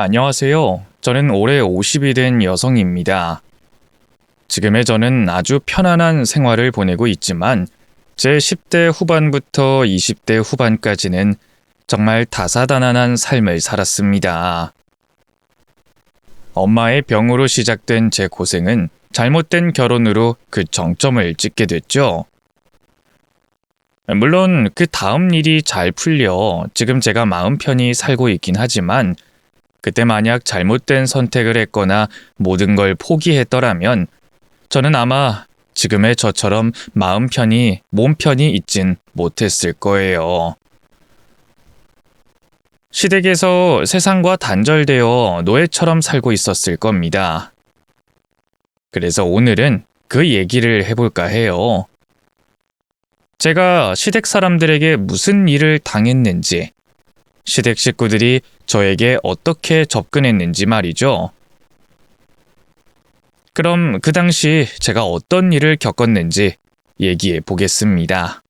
안녕하세요. 저는 올해 50이 된 여성입니다. 지금의 저는 아주 편안한 생활을 보내고 있지만 제 10대 후반부터 20대 후반까지는 정말 다사다난한 삶을 살았습니다. 엄마의 병으로 시작된 제 고생은 잘못된 결혼으로 그 정점을 찍게 됐죠. 물론 그 다음 일이 잘 풀려 지금 제가 마음 편히 살고 있긴 하지만 그때 만약 잘못된 선택을 했거나 모든 걸 포기했더라면 저는 아마 지금의 저처럼 마음 편히, 몸 편히 있진 못했을 거예요. 시댁에서 세상과 단절되어 노예처럼 살고 있었을 겁니다. 그래서 오늘은 그 얘기를 해볼까 해요. 제가 시댁 사람들에게 무슨 일을 당했는지, 시댁 식구들이 저에게 어떻게 접근했는지 말이죠. 그럼 그 당시 제가 어떤 일을 겪었는지 얘기해 보겠습니다.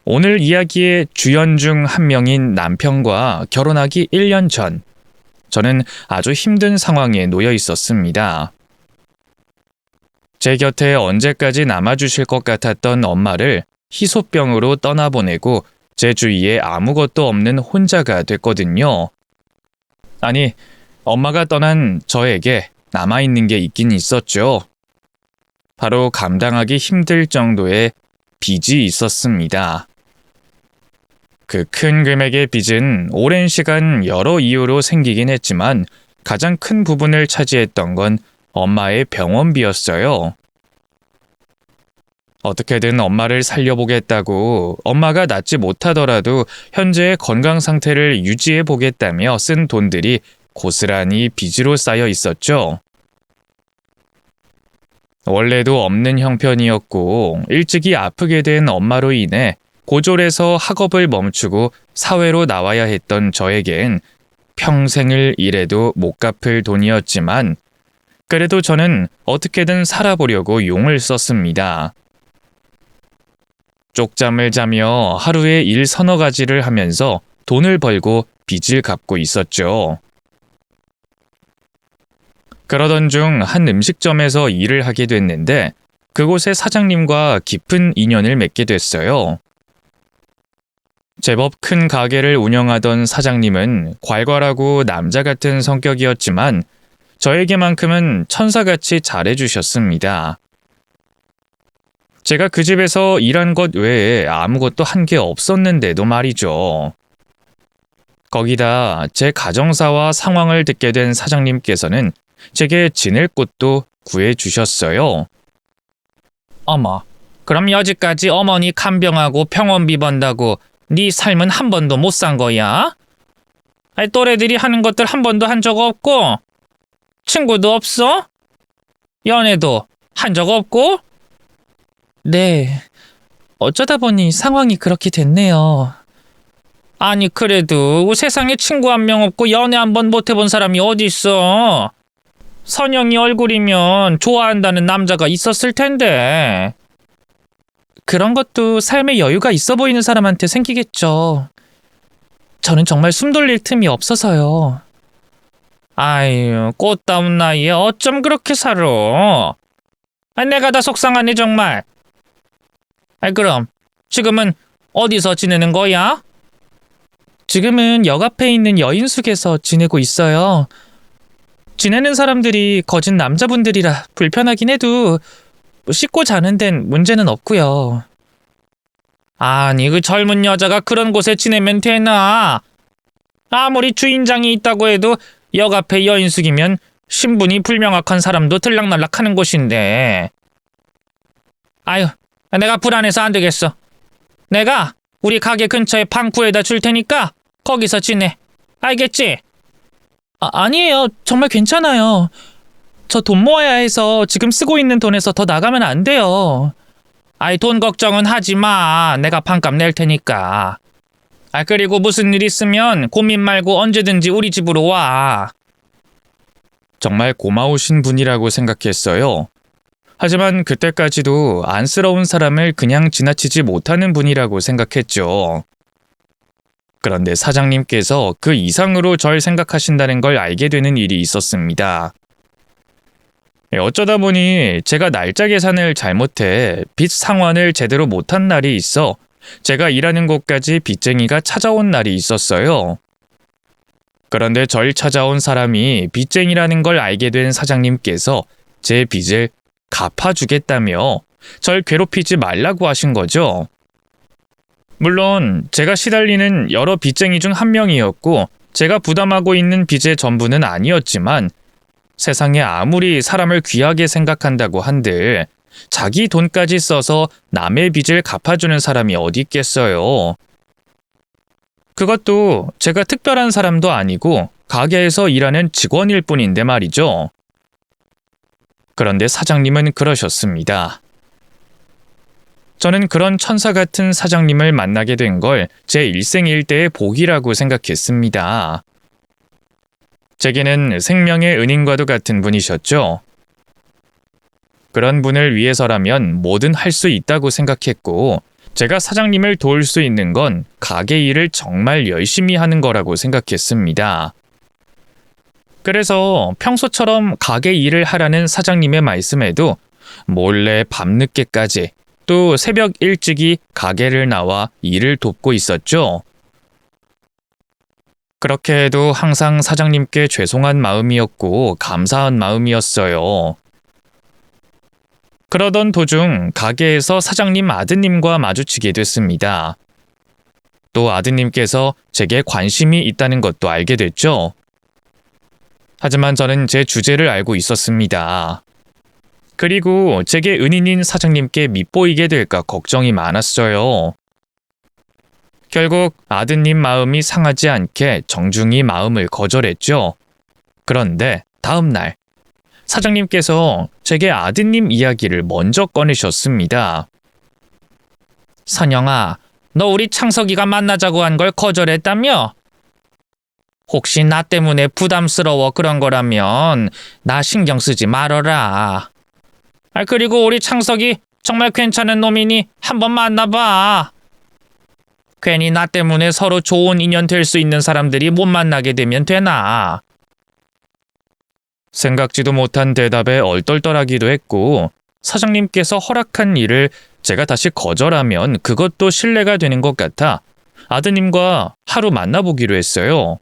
오늘 이야기의 주연 중 한 명인 남편과 결혼하기 1년 전, 저는 아주 힘든 상황에 놓여 있었습니다. 제 곁에 언제까지 남아주실 것 같았던 엄마를 희소병으로 떠나보내고 제 주위에 아무것도 없는 혼자가 됐거든요. 아니, 엄마가 떠난 저에게 남아있는 게 있긴 있었죠. 바로 감당하기 힘들 정도의 빚이 있었습니다. 그 큰 금액의 빚은 오랜 시간 여러 이유로 생기긴 했지만 가장 큰 부분을 차지했던 건 엄마의 병원비였어요. 어떻게든 엄마를 살려보겠다고 엄마가 낫지 못하더라도 현재의 건강 상태를 유지해 보겠다며 쓴 돈들이 고스란히 빚으로 쌓여 있었죠. 원래도 없는 형편이었고 일찍이 아프게 된 엄마로 인해 고졸에서 학업을 멈추고 사회로 나와야 했던 저에겐 평생을 일해도 못 갚을 돈이었지만 그래도 저는 어떻게든 살아보려고 용을 썼습니다. 쪽잠을 자며 하루에 일 서너 가지를 하면서 돈을 벌고 빚을 갚고 있었죠. 그러던 중 한 음식점에서 일을 하게 됐는데 그곳의 사장님과 깊은 인연을 맺게 됐어요. 제법 큰 가게를 운영하던 사장님은 괄괄하고 남자 같은 성격이었지만 저에게만큼은 천사같이 잘해주셨습니다. 제가 그 집에서 일한 것 외에 아무것도 한 게 없었는데도 말이죠. 거기다 제 가정사와 상황을 듣게 된 사장님께서는 제게 지낼 곳도 구해주셨어요. 어머, 그럼 여지까지 어머니 간병하고 병원비 번다고 네 삶은 한 번도 못 산 거야? 아니, 또래들이 하는 것들 한 번도 한 적 없고 친구도 없어? 연애도 한 적 없고? 네, 어쩌다 보니 상황이 그렇게 됐네요. 아니, 그래도 세상에 친구 한 명 없고 연애 한 번 못 해본 사람이 어디 있어? 선영이 얼굴이면 좋아한다는 남자가 있었을 텐데. 그런 것도 삶의 여유가 있어 보이는 사람한테 생기겠죠. 저는 정말 숨 돌릴 틈이 없어서요. 아유, 꽃다운 나이에 어쩜 그렇게 살아? 내가 다 속상하네 정말. 그럼 지금은 어디서 지내는 거야? 지금은 역 앞에 있는 여인숙에서 지내고 있어요. 지내는 사람들이 거진 남자분들이라 불편하긴 해도 씻고 자는 데는 문제는 없고요. 아니, 그 젊은 여자가 그런 곳에 지내면 되나? 아무리 주인장이 있다고 해도 역 앞에 여인숙이면 신분이 불명확한 사람도 들락날락하는 곳인데. 아유, 내가 불안해서 안 되겠어. 내가 우리 가게 근처에 방 구해다 줄 테니까 거기서 지내. 알겠지? 아니에요. 정말 괜찮아요. 저 돈 모아야 해서 지금 쓰고 있는 돈에서 더 나가면 안 돼요. 아이, 돈 걱정은 하지 마. 내가 방값 낼 테니까. 그리고 무슨 일 있으면 고민 말고 언제든지 우리 집으로 와. 정말 고마우신 분이라고 생각했어요. 하지만 그때까지도 안쓰러운 사람을 그냥 지나치지 못하는 분이라고 생각했죠. 그런데 사장님께서 그 이상으로 절 생각하신다는 걸 알게 되는 일이 있었습니다. 어쩌다 보니 제가 날짜 계산을 잘못해 빚 상환을 제대로 못한 날이 있어 제가 일하는 곳까지 빚쟁이가 찾아온 날이 있었어요. 그런데 절 찾아온 사람이 빚쟁이라는 걸 알게 된 사장님께서 제 빚을 갚아주겠다며 절 괴롭히지 말라고 하신 거죠. 물론 제가 시달리는 여러 빚쟁이 중 한 명이었고 제가 부담하고 있는 빚의 전부는 아니었지만 세상에 아무리 사람을 귀하게 생각한다고 한들 자기 돈까지 써서 남의 빚을 갚아주는 사람이 어디 있겠어요. 그것도 제가 특별한 사람도 아니고 가게에서 일하는 직원일 뿐인데 말이죠. 그런데 사장님은 그러셨습니다. 저는 그런 천사 같은 사장님을 만나게 된 걸 제 일생일대의 복이라고 생각했습니다. 제게는 생명의 은인과도 같은 분이셨죠. 그런 분을 위해서라면 뭐든 할 수 있다고 생각했고 제가 사장님을 도울 수 있는 건 가게 일을 정말 열심히 하는 거라고 생각했습니다. 그래서 평소처럼 가게 일을 하라는 사장님의 말씀에도 몰래 밤늦게까지 또 새벽 일찍이 가게를 나와 일을 돕고 있었죠. 그렇게 해도 항상 사장님께 죄송한 마음이었고 감사한 마음이었어요. 그러던 도중 가게에서 사장님 아드님과 마주치게 됐습니다. 또 아드님께서 제게 관심이 있다는 것도 알게 됐죠. 하지만 저는 제 주제를 알고 있었습니다. 그리고 제게 은인인 사장님께 밉보이게 될까 걱정이 많았어요. 결국 아드님 마음이 상하지 않게 정중히 마음을 거절했죠. 그런데 다음 날 사장님께서 제게 아드님 이야기를 먼저 꺼내셨습니다. 선영아, 너 우리 창석이가 만나자고 한 걸 거절했다며? 혹시 나 때문에 부담스러워 그런 거라면 나 신경 쓰지 말어라. 그리고 우리 창석이 정말 괜찮은 놈이니 한번 만나봐. 괜히 나 때문에 서로 좋은 인연 될 수 있는 사람들이 못 만나게 되면 되나. 생각지도 못한 대답에 얼떨떨하기도 했고 사장님께서 허락한 일을 제가 다시 거절하면 그것도 신뢰가 되는 것 같아 아드님과 하루 만나보기로 했어요.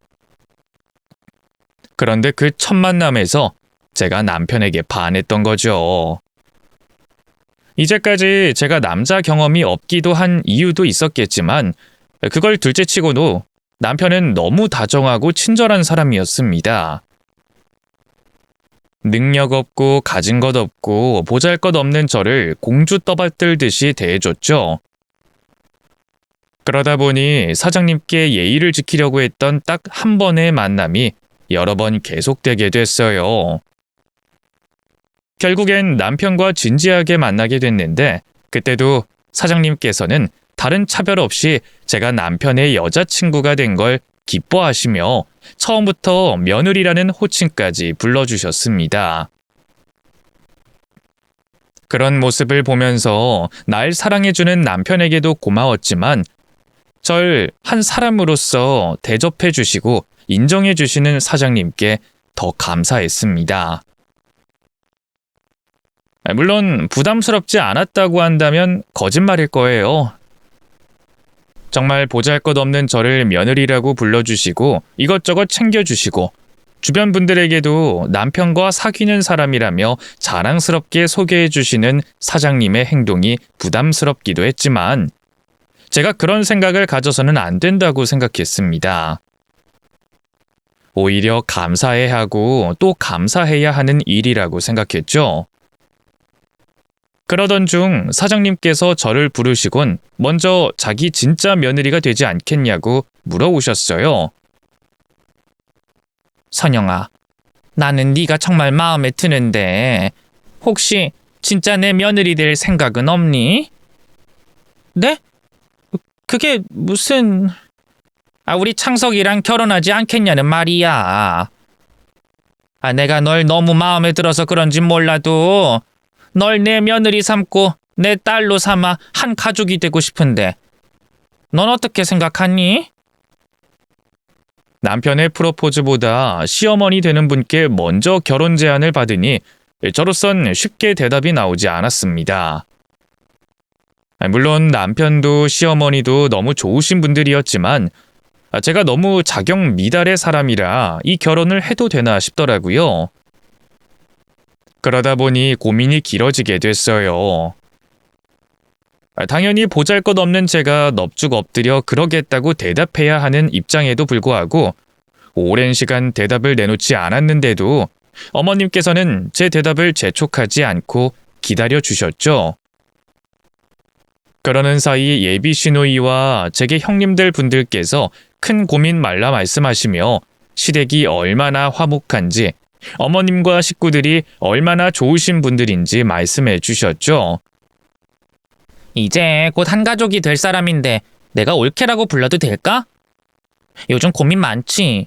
그런데 그 첫 만남에서 제가 남편에게 반했던 거죠. 이제까지 제가 남자 경험이 없기도 한 이유도 있었겠지만 그걸 둘째치고도 남편은 너무 다정하고 친절한 사람이었습니다. 능력 없고 가진 것 없고 보잘것없는 저를 공주 떠받들듯이 대해줬죠. 그러다 보니 사장님께 예의를 지키려고 했던 딱 한 번의 만남이 여러 번 계속되게 됐어요. 결국엔 남편과 진지하게 만나게 됐는데 그때도 사장님께서는 다른 차별 없이 제가 남편의 여자친구가 된 걸 기뻐하시며 처음부터 며느리라는 호칭까지 불러주셨습니다. 그런 모습을 보면서 날 사랑해주는 남편에게도 고마웠지만 절 한 사람으로서 대접해주시고 인정해주시는 사장님께 더 감사했습니다. 물론 부담스럽지 않았다고 한다면 거짓말일 거예요. 정말 보잘것없는 저를 며느리라고 불러주시고 이것저것 챙겨주시고 주변 분들에게도 남편과 사귀는 사람이라며 자랑스럽게 소개해주시는 사장님의 행동이 부담스럽기도 했지만 제가 그런 생각을 가져서는 안 된다고 생각했습니다. 오히려 감사해야 하고 또 감사해야 하는 일이라고 생각했죠. 그러던 중 사장님께서 저를 부르시곤 먼저 자기 진짜 며느리가 되지 않겠냐고 물어오셨어요. 선영아, 나는 네가 정말 마음에 드는데 혹시 진짜 내 며느리 될 생각은 없니? 네? 그게 무슨... 우리 창석이랑 결혼하지 않겠냐는 말이야. 내가 널 너무 마음에 들어서 그런지 몰라도 널 내 며느리 삼고 내 딸로 삼아 한 가족이 되고 싶은데 넌 어떻게 생각하니? 남편의 프로포즈보다 시어머니 되는 분께 먼저 결혼 제안을 받으니 저로선 쉽게 대답이 나오지 않았습니다. 물론 남편도 시어머니도 너무 좋으신 분들이었지만 제가 너무 자격 미달의 사람이라 이 결혼을 해도 되나 싶더라고요. 그러다 보니 고민이 길어지게 됐어요. 당연히 보잘것없는 제가 넙죽 엎드려 그러겠다고 대답해야 하는 입장에도 불구하고 오랜 시간 대답을 내놓지 않았는데도 어머님께서는 제 대답을 재촉하지 않고 기다려 주셨죠. 그러는 사이 예비 시누이와 제게 형님들 분들께서 큰 고민 말라 말씀하시며 시댁이 얼마나 화목한지 어머님과 식구들이 얼마나 좋으신 분들인지 말씀해 주셨죠. 이제 곧 한가족이 될 사람인데 내가 올케라고 불러도 될까? 요즘 고민 많지.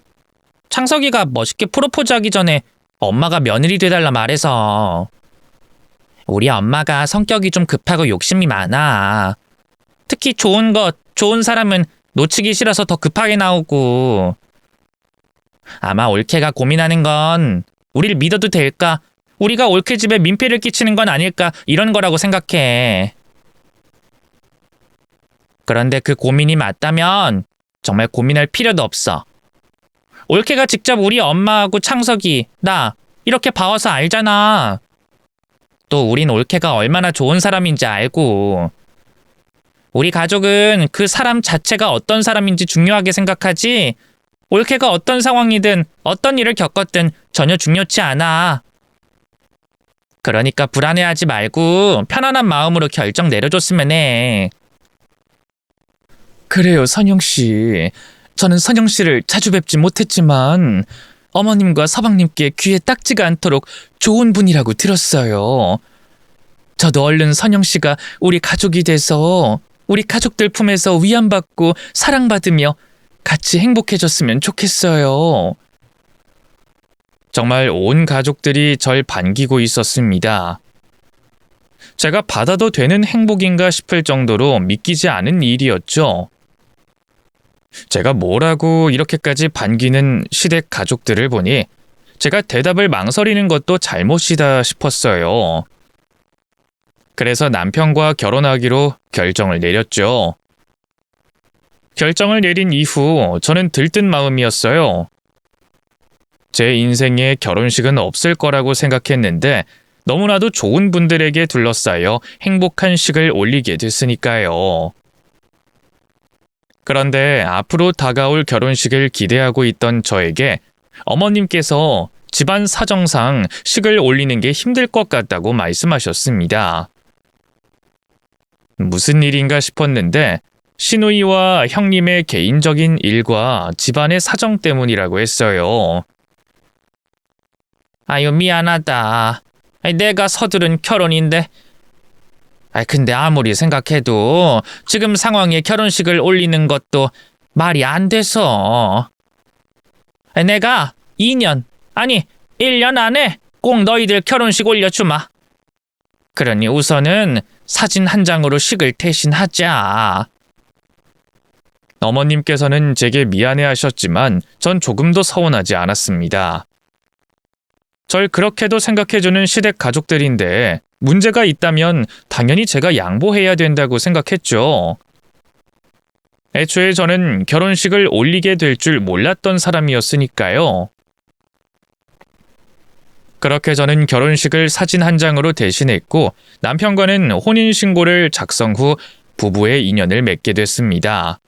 창석이가 멋있게 프로포즈하기 전에 엄마가 며느리 돼달라 말해서. 우리 엄마가 성격이 좀 급하고 욕심이 많아. 특히 좋은 사람은 놓치기 싫어서 더 급하게 나오고. 아마 올케가 고민하는 건 우리를 믿어도 될까? 우리가 올케 집에 민폐를 끼치는 건 아닐까? 이런 거라고 생각해. 그런데 그 고민이 맞다면 정말 고민할 필요도 없어. 올케가 직접 우리 엄마하고 창석이, 나 이렇게 봐와서 알잖아. 또 우린 올케가 얼마나 좋은 사람인지 알고. 우리 가족은 그 사람 자체가 어떤 사람인지 중요하게 생각하지 올케가 어떤 상황이든 어떤 일을 겪었든 전혀 중요치 않아. 그러니까 불안해하지 말고 편안한 마음으로 결정 내려줬으면 해. 그래요, 선영씨. 저는 선영씨를 자주 뵙지 못했지만 어머님과 서방님께 귀에 딱지가 않도록 좋은 분이라고 들었어요. 저도 얼른 선영씨가 우리 가족이 돼서 우리 가족들 품에서 위안받고 사랑받으며 같이 행복해졌으면 좋겠어요. 정말 온 가족들이 절 반기고 있었습니다. 제가 받아도 되는 행복인가 싶을 정도로 믿기지 않은 일이었죠. 제가 뭐라고 이렇게까지 반기는 시댁 가족들을 보니 제가 대답을 망설이는 것도 잘못이다 싶었어요. 그래서 남편과 결혼하기로 결정을 내렸죠. 결정을 내린 이후 저는 들뜬 마음이었어요. 제 인생에 결혼식은 없을 거라고 생각했는데 너무나도 좋은 분들에게 둘러싸여 행복한 식을 올리게 됐으니까요. 그런데 앞으로 다가올 결혼식을 기대하고 있던 저에게 어머님께서 집안 사정상 식을 올리는 게 힘들 것 같다고 말씀하셨습니다. 무슨 일인가 싶었는데 시누이와 형님의 개인적인 일과 집안의 사정 때문이라고 했어요. 아유, 미안하다. 내가 서두른 결혼인데. 근데 아무리 생각해도 지금 상황에 결혼식을 올리는 것도 말이 안 돼서. 내가 2년, 아니 1년 안에 꼭 너희들 결혼식 올려주마. 그러니 우선은 사진 한 장으로 식을 대신하자. 어머님께서는 제게 미안해하셨지만 전 조금도 서운하지 않았습니다. 절 그렇게도 생각해주는 시댁 가족들인데 문제가 있다면 당연히 제가 양보해야 된다고 생각했죠. 애초에 저는 결혼식을 올리게 될 줄 몰랐던 사람이었으니까요. 그렇게 저는 결혼식을 사진 한 장으로 대신했고 남편과는 혼인신고를 작성 후 부부의 인연을 맺게 됐습니다.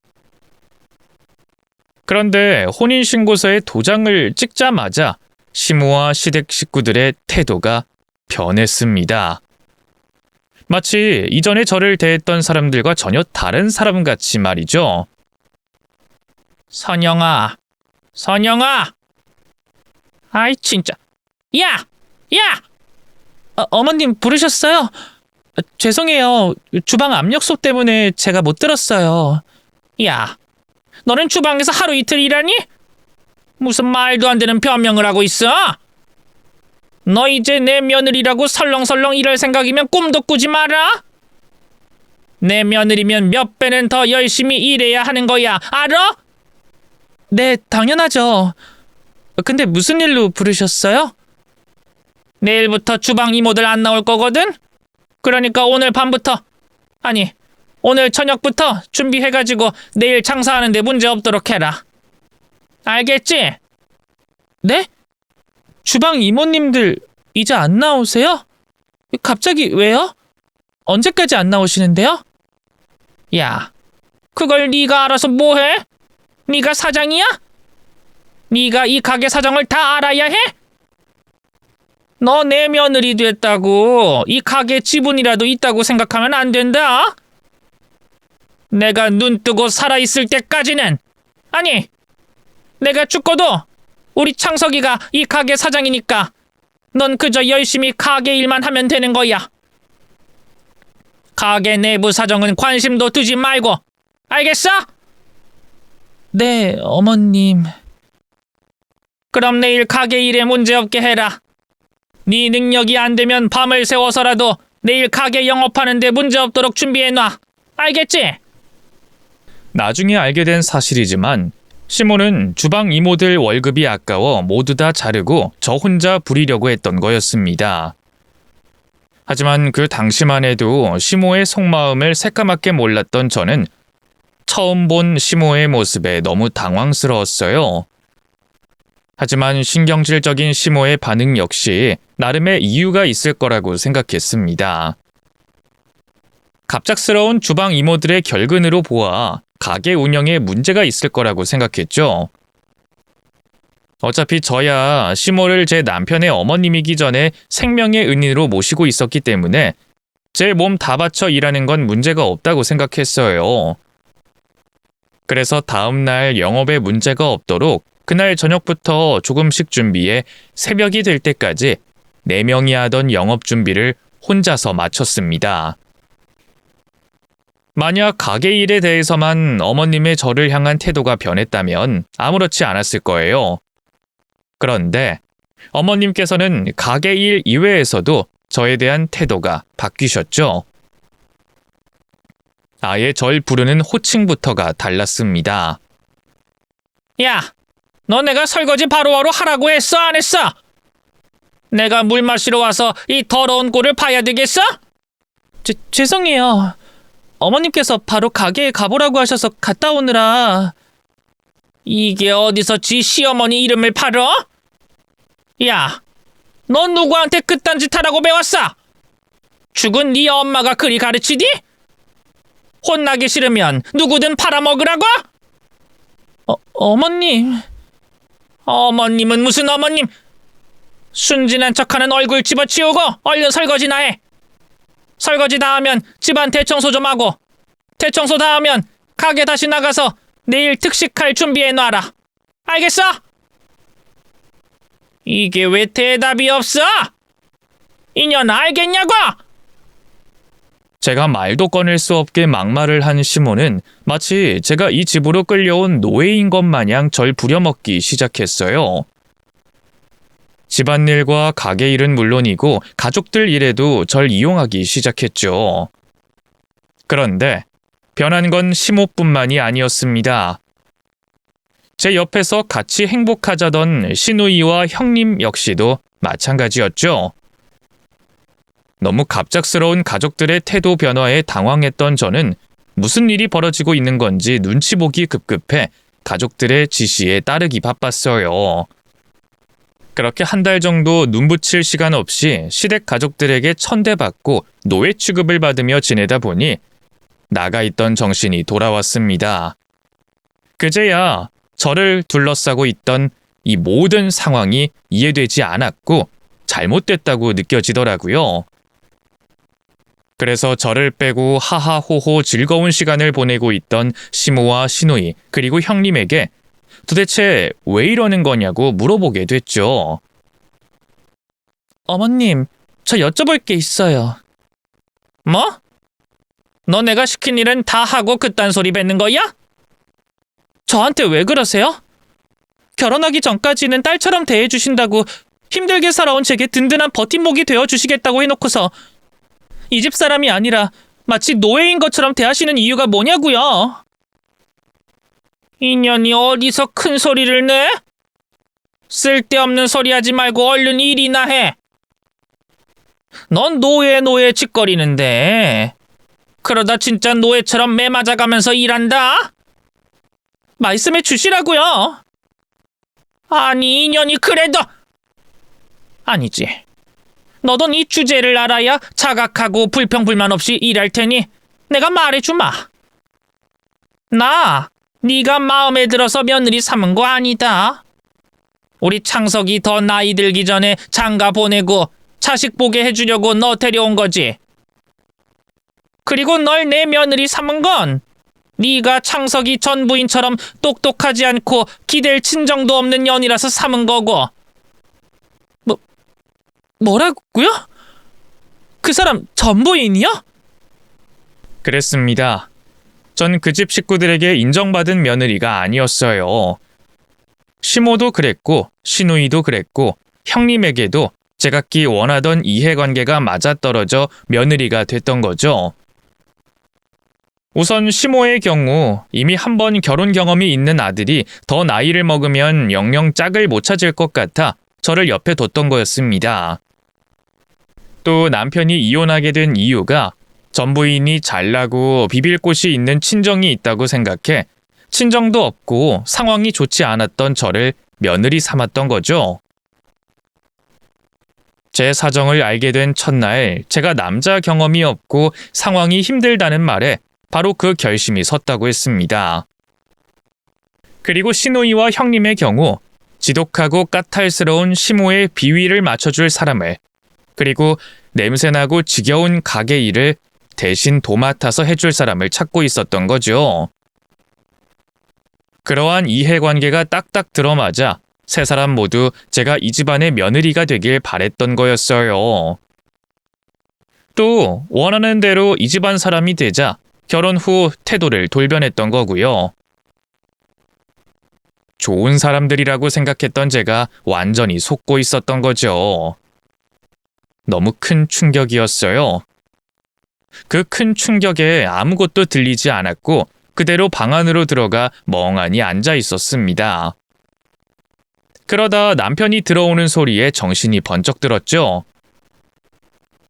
그런데 혼인신고서에 도장을 찍자마자 시모와 시댁 식구들의 태도가 변했습니다. 마치 이전에 저를 대했던 사람들과 전혀 다른 사람같이 말이죠. 선영아. 아이 진짜. 야! 어머님 부르셨어요? 죄송해요. 주방 압력소 때문에 제가 못 들었어요. 야, 너는 주방에서 하루 이틀 일하니? 무슨 말도 안 되는 변명을 하고 있어? 너 이제 내 며느리라고 설렁설렁 일할 생각이면 꿈도 꾸지 마라. 내 며느리면 몇 배는 더 열심히 일해야 하는 거야. 알아? 네, 당연하죠. 근데 무슨 일로 부르셨어요? 내일부터 주방 이모들 안 나올 거거든? 그러니까 오늘 밤부터, 아니, 오늘 저녁부터 준비해가지고 내일 장사하는데 문제 없도록 해라. 알겠지? 네? 주방 이모님들 이제 안 나오세요? 갑자기 왜요? 언제까지 안 나오시는데요? 야, 그걸 네가 알아서 뭐해? 네가 사장이야? 네가 이 가게 사정을 다 알아야 해? 너 내 며느리 됐다고 이 가게 지분이라도 있다고 생각하면 안 된다. 내가 눈 뜨고 살아있을 때까지는, 아니, 내가 죽고도 우리 창석이가 이 가게 사장이니까 넌 그저 열심히 가게 일만 하면 되는 거야. 가게 내부 사정은 관심도 두지 말고, 알겠어? 네, 어머님. 그럼 내일 가게 일에 문제없게 해라. 네 능력이 안 되면 밤을 새워서라도 내일 가게 영업하는데 문제없도록 준비해놔. 알겠지? 나중에 알게 된 사실이지만 시몬은 주방 이모들 월급이 아까워 모두 다 자르고 저 혼자 부리려고 했던 거였습니다. 하지만 그 당시만 해도 시모의 속마음을 새까맣게 몰랐던 저는 처음 본 시모의 모습에 너무 당황스러웠어요. 하지만 신경질적인 시모의 반응 역시 나름의 이유가 있을 거라고 생각했습니다. 갑작스러운 주방 이모들의 결근으로 보아 가게 운영에 문제가 있을 거라고 생각했죠. 어차피 저야 시모를 제 남편의 어머님이기 전에 생명의 은인으로 모시고 있었기 때문에 제 몸 다 바쳐 일하는 건 문제가 없다고 생각했어요. 그래서 다음날 영업에 문제가 없도록 그날 저녁부터 조금씩 준비해 새벽이 될 때까지 4명이 하던 영업 준비를 혼자서 마쳤습니다. 만약 가게 일에 대해서만 어머님의 저를 향한 태도가 변했다면 아무렇지 않았을 거예요. 그런데 어머님께서는 가게 일 이외에서도 저에 대한 태도가 바뀌셨죠. 아예 절 부르는 호칭부터가 달랐습니다. 야, 너 내가 설거지 바로바로 하라고 했어, 안 했어? 내가 물 마시러 와서 이 더러운 꼴을 봐야 되겠어? 죄송해요. 어머님께서 바로 가게에 가보라고 하셔서 갔다 오느라. 이게 어디서 지 시어머니 이름을 팔어? 야, 넌 누구한테 그딴 짓 하라고 배웠어? 죽은 네 엄마가 그리 가르치디? 혼나기 싫으면 누구든 팔아먹으라고? 어머님. 어머님은 무슨 어머님? 순진한 척하는 얼굴 집어치우고 얼른 설거지나 해. 설거지 다 하면 집안 대청소 좀 하고, 대청소 다 하면 가게 다시 나가서 내일 특식할 준비해 놔라. 알겠어? 이게 왜 대답이 없어? 이년 알겠냐고? 제가 말도 꺼낼 수 없게 막말을 한 시몬은 마치 제가 이 집으로 끌려온 노예인 것 마냥 절 부려먹기 시작했어요. 집안일과 가게 일은 물론이고 가족들 일에도 절 이용하기 시작했죠. 그런데 변한 건 시모뿐만이 아니었습니다. 제 옆에서 같이 행복하자던 시누이와 형님 역시도 마찬가지였죠. 너무 갑작스러운 가족들의 태도 변화에 당황했던 저는 무슨 일이 벌어지고 있는 건지 눈치 보기 급급해 가족들의 지시에 따르기 바빴어요. 그렇게 한 달 정도 눈붙일 시간 없이 시댁 가족들에게 천대받고 노예 취급을 받으며 지내다 보니 나가 있던 정신이 돌아왔습니다. 그제야 저를 둘러싸고 있던 이 모든 상황이 이해되지 않았고 잘못됐다고 느껴지더라고요. 그래서 저를 빼고 하하호호 즐거운 시간을 보내고 있던 시모와 시누이 그리고 형님에게 도대체 왜 이러는 거냐고 물어보게 됐죠. 어머님, 저 여쭤볼 게 있어요. 뭐? 너 내가 시킨 일은 다 하고 그딴 소리 뱉는 거야? 저한테 왜 그러세요? 결혼하기 전까지는 딸처럼 대해주신다고 힘들게 살아온 제게 든든한 버팀목이 되어주시겠다고 해놓고서 이 집 사람이 아니라 마치 노예인 것처럼 대하시는 이유가 뭐냐고요? 인연이 어디서 큰 소리를 내? 쓸데없는 소리 하지 말고 얼른 일이나 해. 넌 노예 짓거리는데 그러다 진짜 노예처럼 매 맞아가면서 일한다? 말씀해 주시라고요. 아니 인연이 그래도 아니지. 너도 네 주제를 알아야 자각하고 불평불만 없이 일할 테니 내가 말해주마. 나 네가 마음에 들어서 며느리 삼은 거 아니다. 우리 창석이 더 나이 들기 전에 장가 보내고 자식 보게 해주려고 너 데려온 거지. 그리고 널 내 며느리 삼은 건 네가 창석이 전 부인처럼 똑똑하지 않고 기댈 친정도 없는 년이라서 삼은 거고. 뭐라고요? 그 사람 전 부인이요? 그랬습니다. 전 그 집 식구들에게 인정받은 며느리가 아니었어요. 시모도 그랬고 시누이도 그랬고 형님에게도 제각기 원하던 이해관계가 맞아떨어져 며느리가 됐던 거죠. 우선 시모의 경우 이미 한 번 결혼 경험이 있는 아들이 더 나이를 먹으면 영영 짝을 못 찾을 것 같아 저를 옆에 뒀던 거였습니다. 또 남편이 이혼하게 된 이유가 전 부인이 잘나고 비빌 곳이 있는 친정이 있다고 생각해 친정도 없고 상황이 좋지 않았던 저를 며느리 삼았던 거죠. 제 사정을 알게 된 첫날 제가 남자 경험이 없고 상황이 힘들다는 말에 바로 그 결심이 섰다고 했습니다. 그리고 시누이와 형님의 경우 지독하고 까탈스러운 시모의 비위를 맞춰줄 사람을, 그리고 냄새나고 지겨운 가게 일을 대신 도맡아서 해줄 사람을 찾고 있었던 거죠. 그러한 이해관계가 딱딱 들어맞아 세 사람 모두 제가 이 집안의 며느리가 되길 바랬던 거였어요. 또 원하는 대로 이 집안 사람이 되자 결혼 후 태도를 돌변했던 거고요. 좋은 사람들이라고 생각했던 제가 완전히 속고 있었던 거죠. 너무 큰 충격이었어요. 그 큰 충격에 아무것도 들리지 않았고 그대로 방 안으로 들어가 멍하니 앉아 있었습니다. 그러다 남편이 들어오는 소리에 정신이 번쩍 들었죠.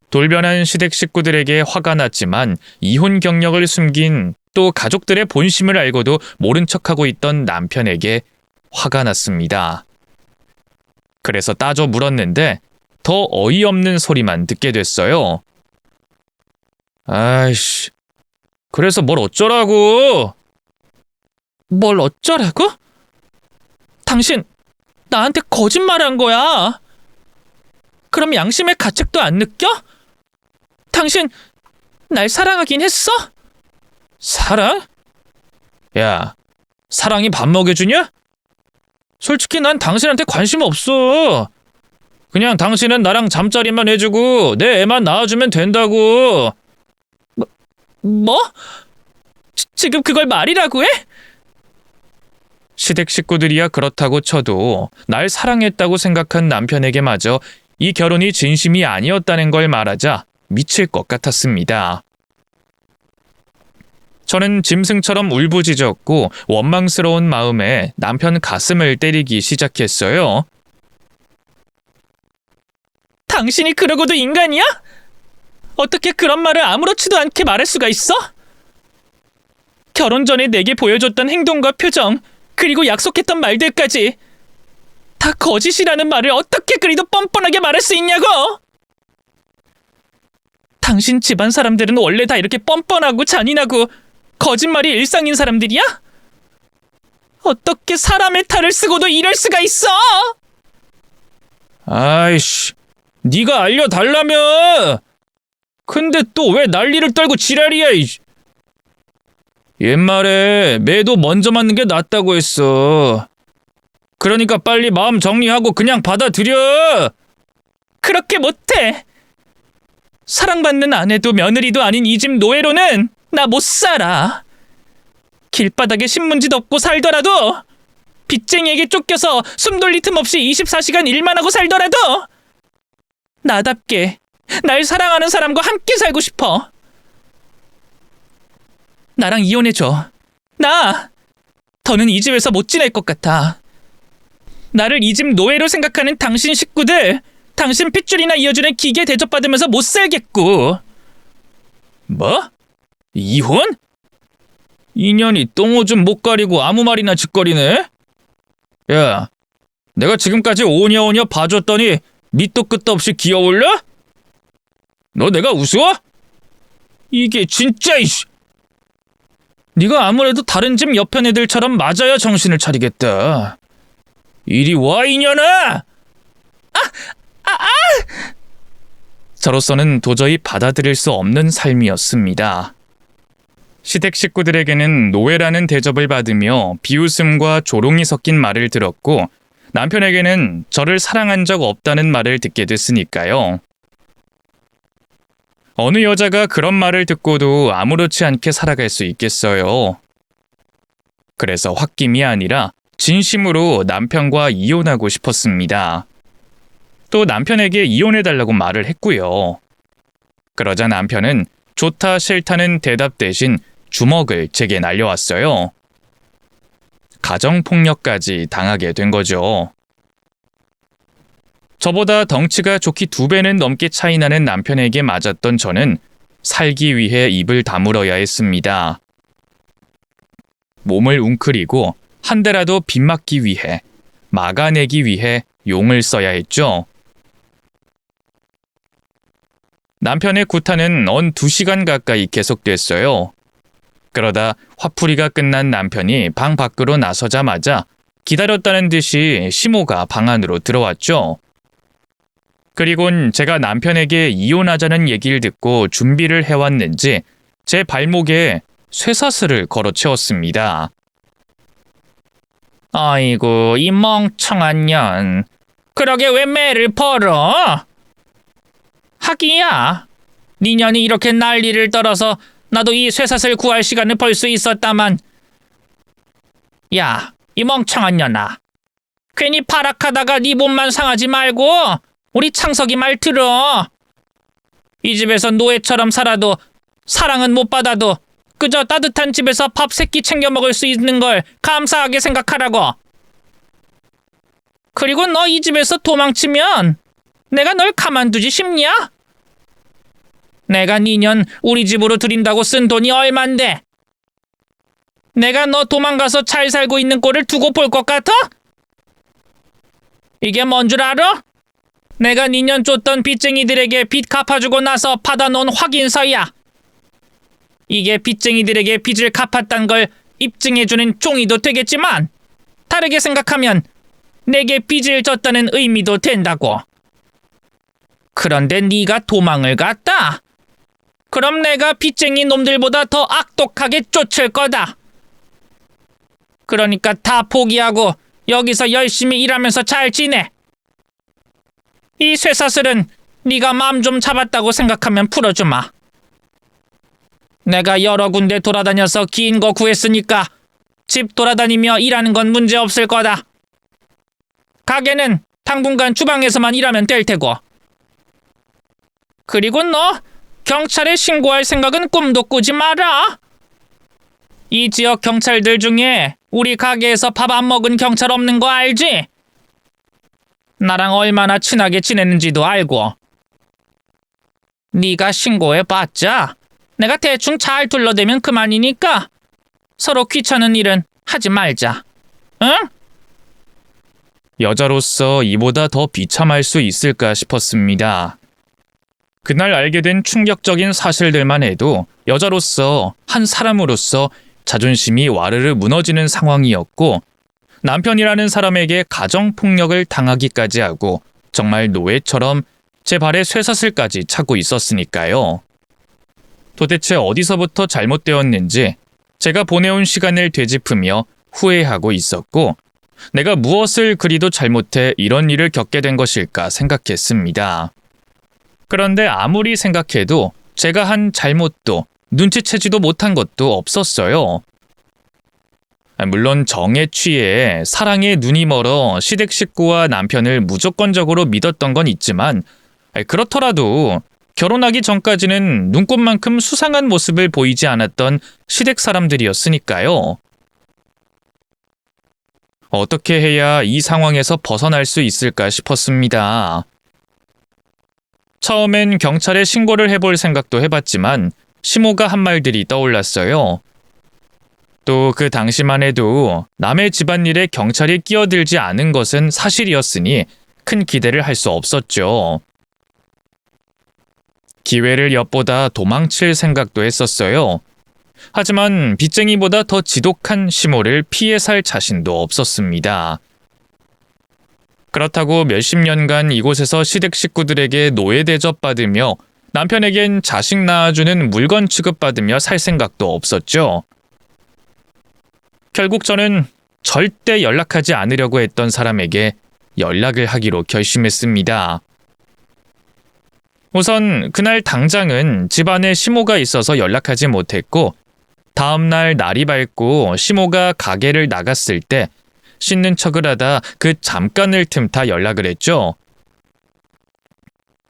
돌변한 시댁 식구들에게 화가 났지만 이혼 경력을 숨긴, 또 가족들의 본심을 알고도 모른 척하고 있던 남편에게 화가 났습니다. 그래서 따져 물었는데 더 어이없는 소리만 듣게 됐어요. 아이씨, 그래서 뭘 어쩌라고? 뭘 어쩌라고? 당신 나한테 거짓말한 거야. 그럼 양심의 가책도 안 느껴? 당신 날 사랑하긴 했어? 사랑? 야, 사랑이 밥 먹여주냐? 솔직히 난 당신한테 관심 없어. 그냥 당신은 나랑 잠자리만 해주고 내 애만 낳아주면 된다고. 뭐? 지금 그걸 말이라고 해? 시댁 식구들이야 그렇다고 쳐도 날 사랑했다고 생각한 남편에게마저 이 결혼이 진심이 아니었다는 걸 말하자 미칠 것 같았습니다. 저는 짐승처럼 울부짖었고 원망스러운 마음에 남편 가슴을 때리기 시작했어요. 당신이 그러고도 인간이야? 어떻게 그런 말을 아무렇지도 않게 말할 수가 있어? 결혼 전에 내게 보여줬던 행동과 표정, 그리고 약속했던 말들까지 다 거짓이라는 말을 어떻게 그리도 뻔뻔하게 말할 수 있냐고! 당신 집안 사람들은 원래 다 이렇게 뻔뻔하고 잔인하고 거짓말이 일상인 사람들이야? 어떻게 사람의 탈을 쓰고도 이럴 수가 있어? 아이씨, 네가 알려달라며! 근데 또 왜 난리를 떨고 지랄이야, 이씨. 옛말에 매도 먼저 맞는 게 낫다고 했어. 그러니까 빨리 마음 정리하고 그냥 받아들여! 그렇게 못해! 사랑받는 아내도 며느리도 아닌 이 집 노예로는 나 못 살아. 길바닥에 신문지 덮고 살더라도, 빚쟁이에게 쫓겨서 숨 돌릴 틈 없이 24시간 일만 하고 살더라도 나답게 날 사랑하는 사람과 함께 살고 싶어. 나랑 이혼해줘. 나 더는 이 집에서 못 지낼 것 같아. 나를 이 집 노예로 생각하는 당신 식구들, 당신 핏줄이나 이어주는 기계 대접받으면서 못 살겠고. 뭐? 이혼? 인연이 똥오줌 못 가리고 아무 말이나 짓거리네? 야, 내가 지금까지 오냐오냐 봐줬더니 밑도 끝도 없이 기어올려? 너 내가 우스워? 이게 진짜 이씨. 네가 아무래도 다른 집 옆에 애들처럼 맞아야 정신을 차리겠다. 이리 와 이년아! 저로서는 도저히 받아들일 수 없는 삶이었습니다. 시댁 식구들에게는 노예라는 대접을 받으며 비웃음과 조롱이 섞인 말을 들었고 남편에게는 저를 사랑한 적 없다는 말을 듣게 됐으니까요. 어느 여자가 그런 말을 듣고도 아무렇지 않게 살아갈 수 있겠어요. 그래서 홧김이 아니라 진심으로 남편과 이혼하고 싶었습니다. 또 남편에게 이혼해달라고 말을 했고요. 그러자 남편은 좋다 싫다는 대답 대신 주먹을 제게 날려왔어요. 가정폭력까지 당하게 된 거죠. 저보다 덩치가 좋기 2배는 넘게 차이나는 남편에게 맞았던 저는 살기 위해 입을 다물어야 했습니다. 몸을 웅크리고 한 대라도 빗맞기 위해, 막아내기 위해 용을 써야 했죠. 남편의 구타는 언 2시간 가까이 계속됐어요. 그러다 화풀이가 끝난 남편이 방 밖으로 나서자마자 기다렸다는 듯이 시모가 방 안으로 들어왔죠. 그리곤 제가 남편에게 이혼하자는 얘기를 듣고 준비를 해왔는지 제 발목에 쇠사슬을 걸어 채웠습니다. 아이고, 이 멍청한 년. 그러게 왜 매를 벌어? 하기야, 네 년이 이렇게 난리를 떨어서 나도 이 쇠사슬 구할 시간을 벌 수 있었다만. 야, 이 멍청한 년아. 괜히 파락하다가 네 몸만 상하지 말고 우리 창석이 말 들어. 이 집에서 노예처럼 살아도 사랑은 못 받아도 그저 따뜻한 집에서 밥 3끼 챙겨 먹을 수 있는 걸 감사하게 생각하라고. 그리고 너 이 집에서 도망치면 내가 널 가만두지 싶냐? 내가 니년 우리 집으로 들인다고 쓴 돈이 얼만데 내가 너 도망가서 잘 살고 있는 꼴을 두고 볼 것 같아? 이게 뭔 줄 알아? 내가 니년 쫓던 빚쟁이들에게 빚 갚아주고 나서 받아놓은 확인서야. 이게 빚쟁이들에게 빚을 갚았단 걸 입증해주는 종이도 되겠지만 다르게 생각하면 내게 빚을 졌다는 의미도 된다고. 그런데 네가 도망을 갔다. 그럼 내가 빚쟁이 놈들보다 더 악독하게 쫓을 거다. 그러니까 다 포기하고 여기서 열심히 일하면서 잘 지내. 이 쇠사슬은 네가 마음 좀 잡았다고 생각하면 풀어주마. 내가 여러 군데 돌아다녀서 긴 거 구했으니까 집 돌아다니며 일하는 건 문제 없을 거다. 가게는 당분간 주방에서만 일하면 될 테고. 그리고 너 경찰에 신고할 생각은 꿈도 꾸지 마라. 이 지역 경찰들 중에 우리 가게에서 밥 안 먹은 경찰 없는 거 알지? 나랑 얼마나 친하게 지내는지도 알고. 네가 신고해봤자 내가 대충 잘 둘러대면 그만이니까 서로 귀찮은 일은 하지 말자. 응? 여자로서 이보다 더 비참할 수 있을까 싶었습니다. 그날 알게 된 충격적인 사실들만 해도 여자로서, 한 사람으로서 자존심이 와르르 무너지는 상황이었고 남편이라는 사람에게 가정폭력을 당하기까지 하고 정말 노예처럼 제 발에 쇠사슬까지 차고 있었으니까요. 도대체 어디서부터 잘못되었는지 제가 보내온 시간을 되짚으며 후회하고 있었고 내가 무엇을 그리도 잘못해 이런 일을 겪게 된 것일까 생각했습니다. 그런데 아무리 생각해도 제가 한 잘못도 눈치채지도 못한 것도 없었어요. 물론 정에 취해 사랑에 눈이 멀어 시댁 식구와 남편을 무조건적으로 믿었던 건 있지만 그렇더라도 결혼하기 전까지는 눈꽃만큼 수상한 모습을 보이지 않았던 시댁 사람들이었으니까요. 어떻게 해야 이 상황에서 벗어날 수 있을까 싶었습니다. 처음엔 경찰에 신고를 해볼 생각도 해봤지만 시모가 한 말들이 떠올랐어요. 또 그 당시만 해도 남의 집안일에 경찰이 끼어들지 않은 것은 사실이었으니 큰 기대를 할 수 없었죠. 기회를 엿보다 도망칠 생각도 했었어요. 하지만 빚쟁이보다 더 지독한 시모를 피해 살 자신도 없었습니다. 그렇다고 몇십 년간 이곳에서 시댁 식구들에게 노예 대접받으며 남편에겐 자식 낳아주는 물건 취급받으며 살 생각도 없었죠. 결국 저는 절대 연락하지 않으려고 했던 사람에게 연락을 하기로 결심했습니다. 우선 그날 당장은 집안에 시모가 있어서 연락하지 못했고 다음날 날이 밝고 시모가 가게를 나갔을 때 씻는 척을 하다 그 잠깐을 틈타 연락을 했죠.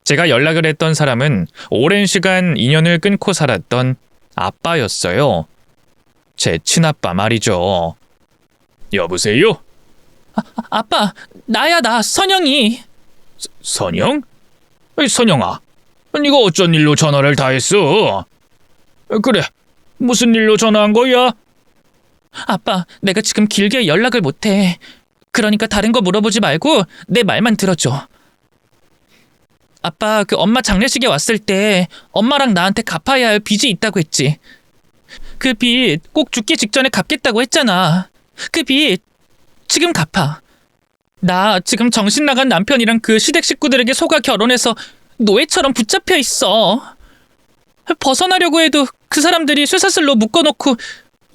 제가 연락을 했던 사람은 오랜 시간 인연을 끊고 살았던 아빠였어요. 제 친아빠 말이죠. 여보세요? 아빠, 나야, 나, 선영이. 선영? 선영아, 네가 어쩐 일로 전화를 다 했어? 그래, 무슨 일로 전화한 거야? 아빠, 내가 지금 길게 연락을 못해. 그러니까 다른 거 물어보지 말고 내 말만 들어줘. 아빠, 그 엄마 장례식에 왔을 때 엄마랑 나한테 갚아야 할 빚이 있다고 했지. 그 빚 꼭 죽기 직전에 갚겠다고 했잖아. 그 빚 지금 갚아. 나 지금 정신 나간 남편이랑 그 시댁 식구들에게 속아 결혼해서 노예처럼 붙잡혀 있어. 벗어나려고 해도 그 사람들이 쇠사슬로 묶어놓고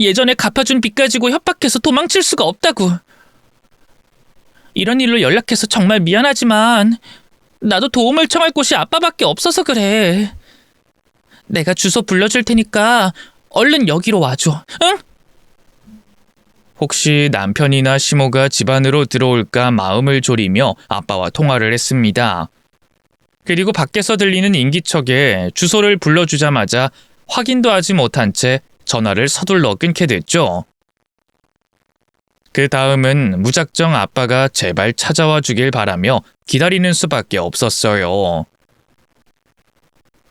예전에 갚아준 빚 가지고 협박해서 도망칠 수가 없다고. 이런 일로 연락해서 정말 미안하지만 나도 도움을 청할 곳이 아빠밖에 없어서 그래. 내가 주소 불러줄 테니까 얼른 여기로 와줘. 응? 혹시 남편이나 시모가 집 안으로 들어올까 마음을 졸이며 아빠와 통화를 했습니다. 그리고 밖에서 들리는 인기척에 주소를 불러주자마자 확인도 하지 못한 채 전화를 서둘러 끊게 됐죠. 그 다음은 무작정 아빠가 제발 찾아와 주길 바라며 기다리는 수밖에 없었어요.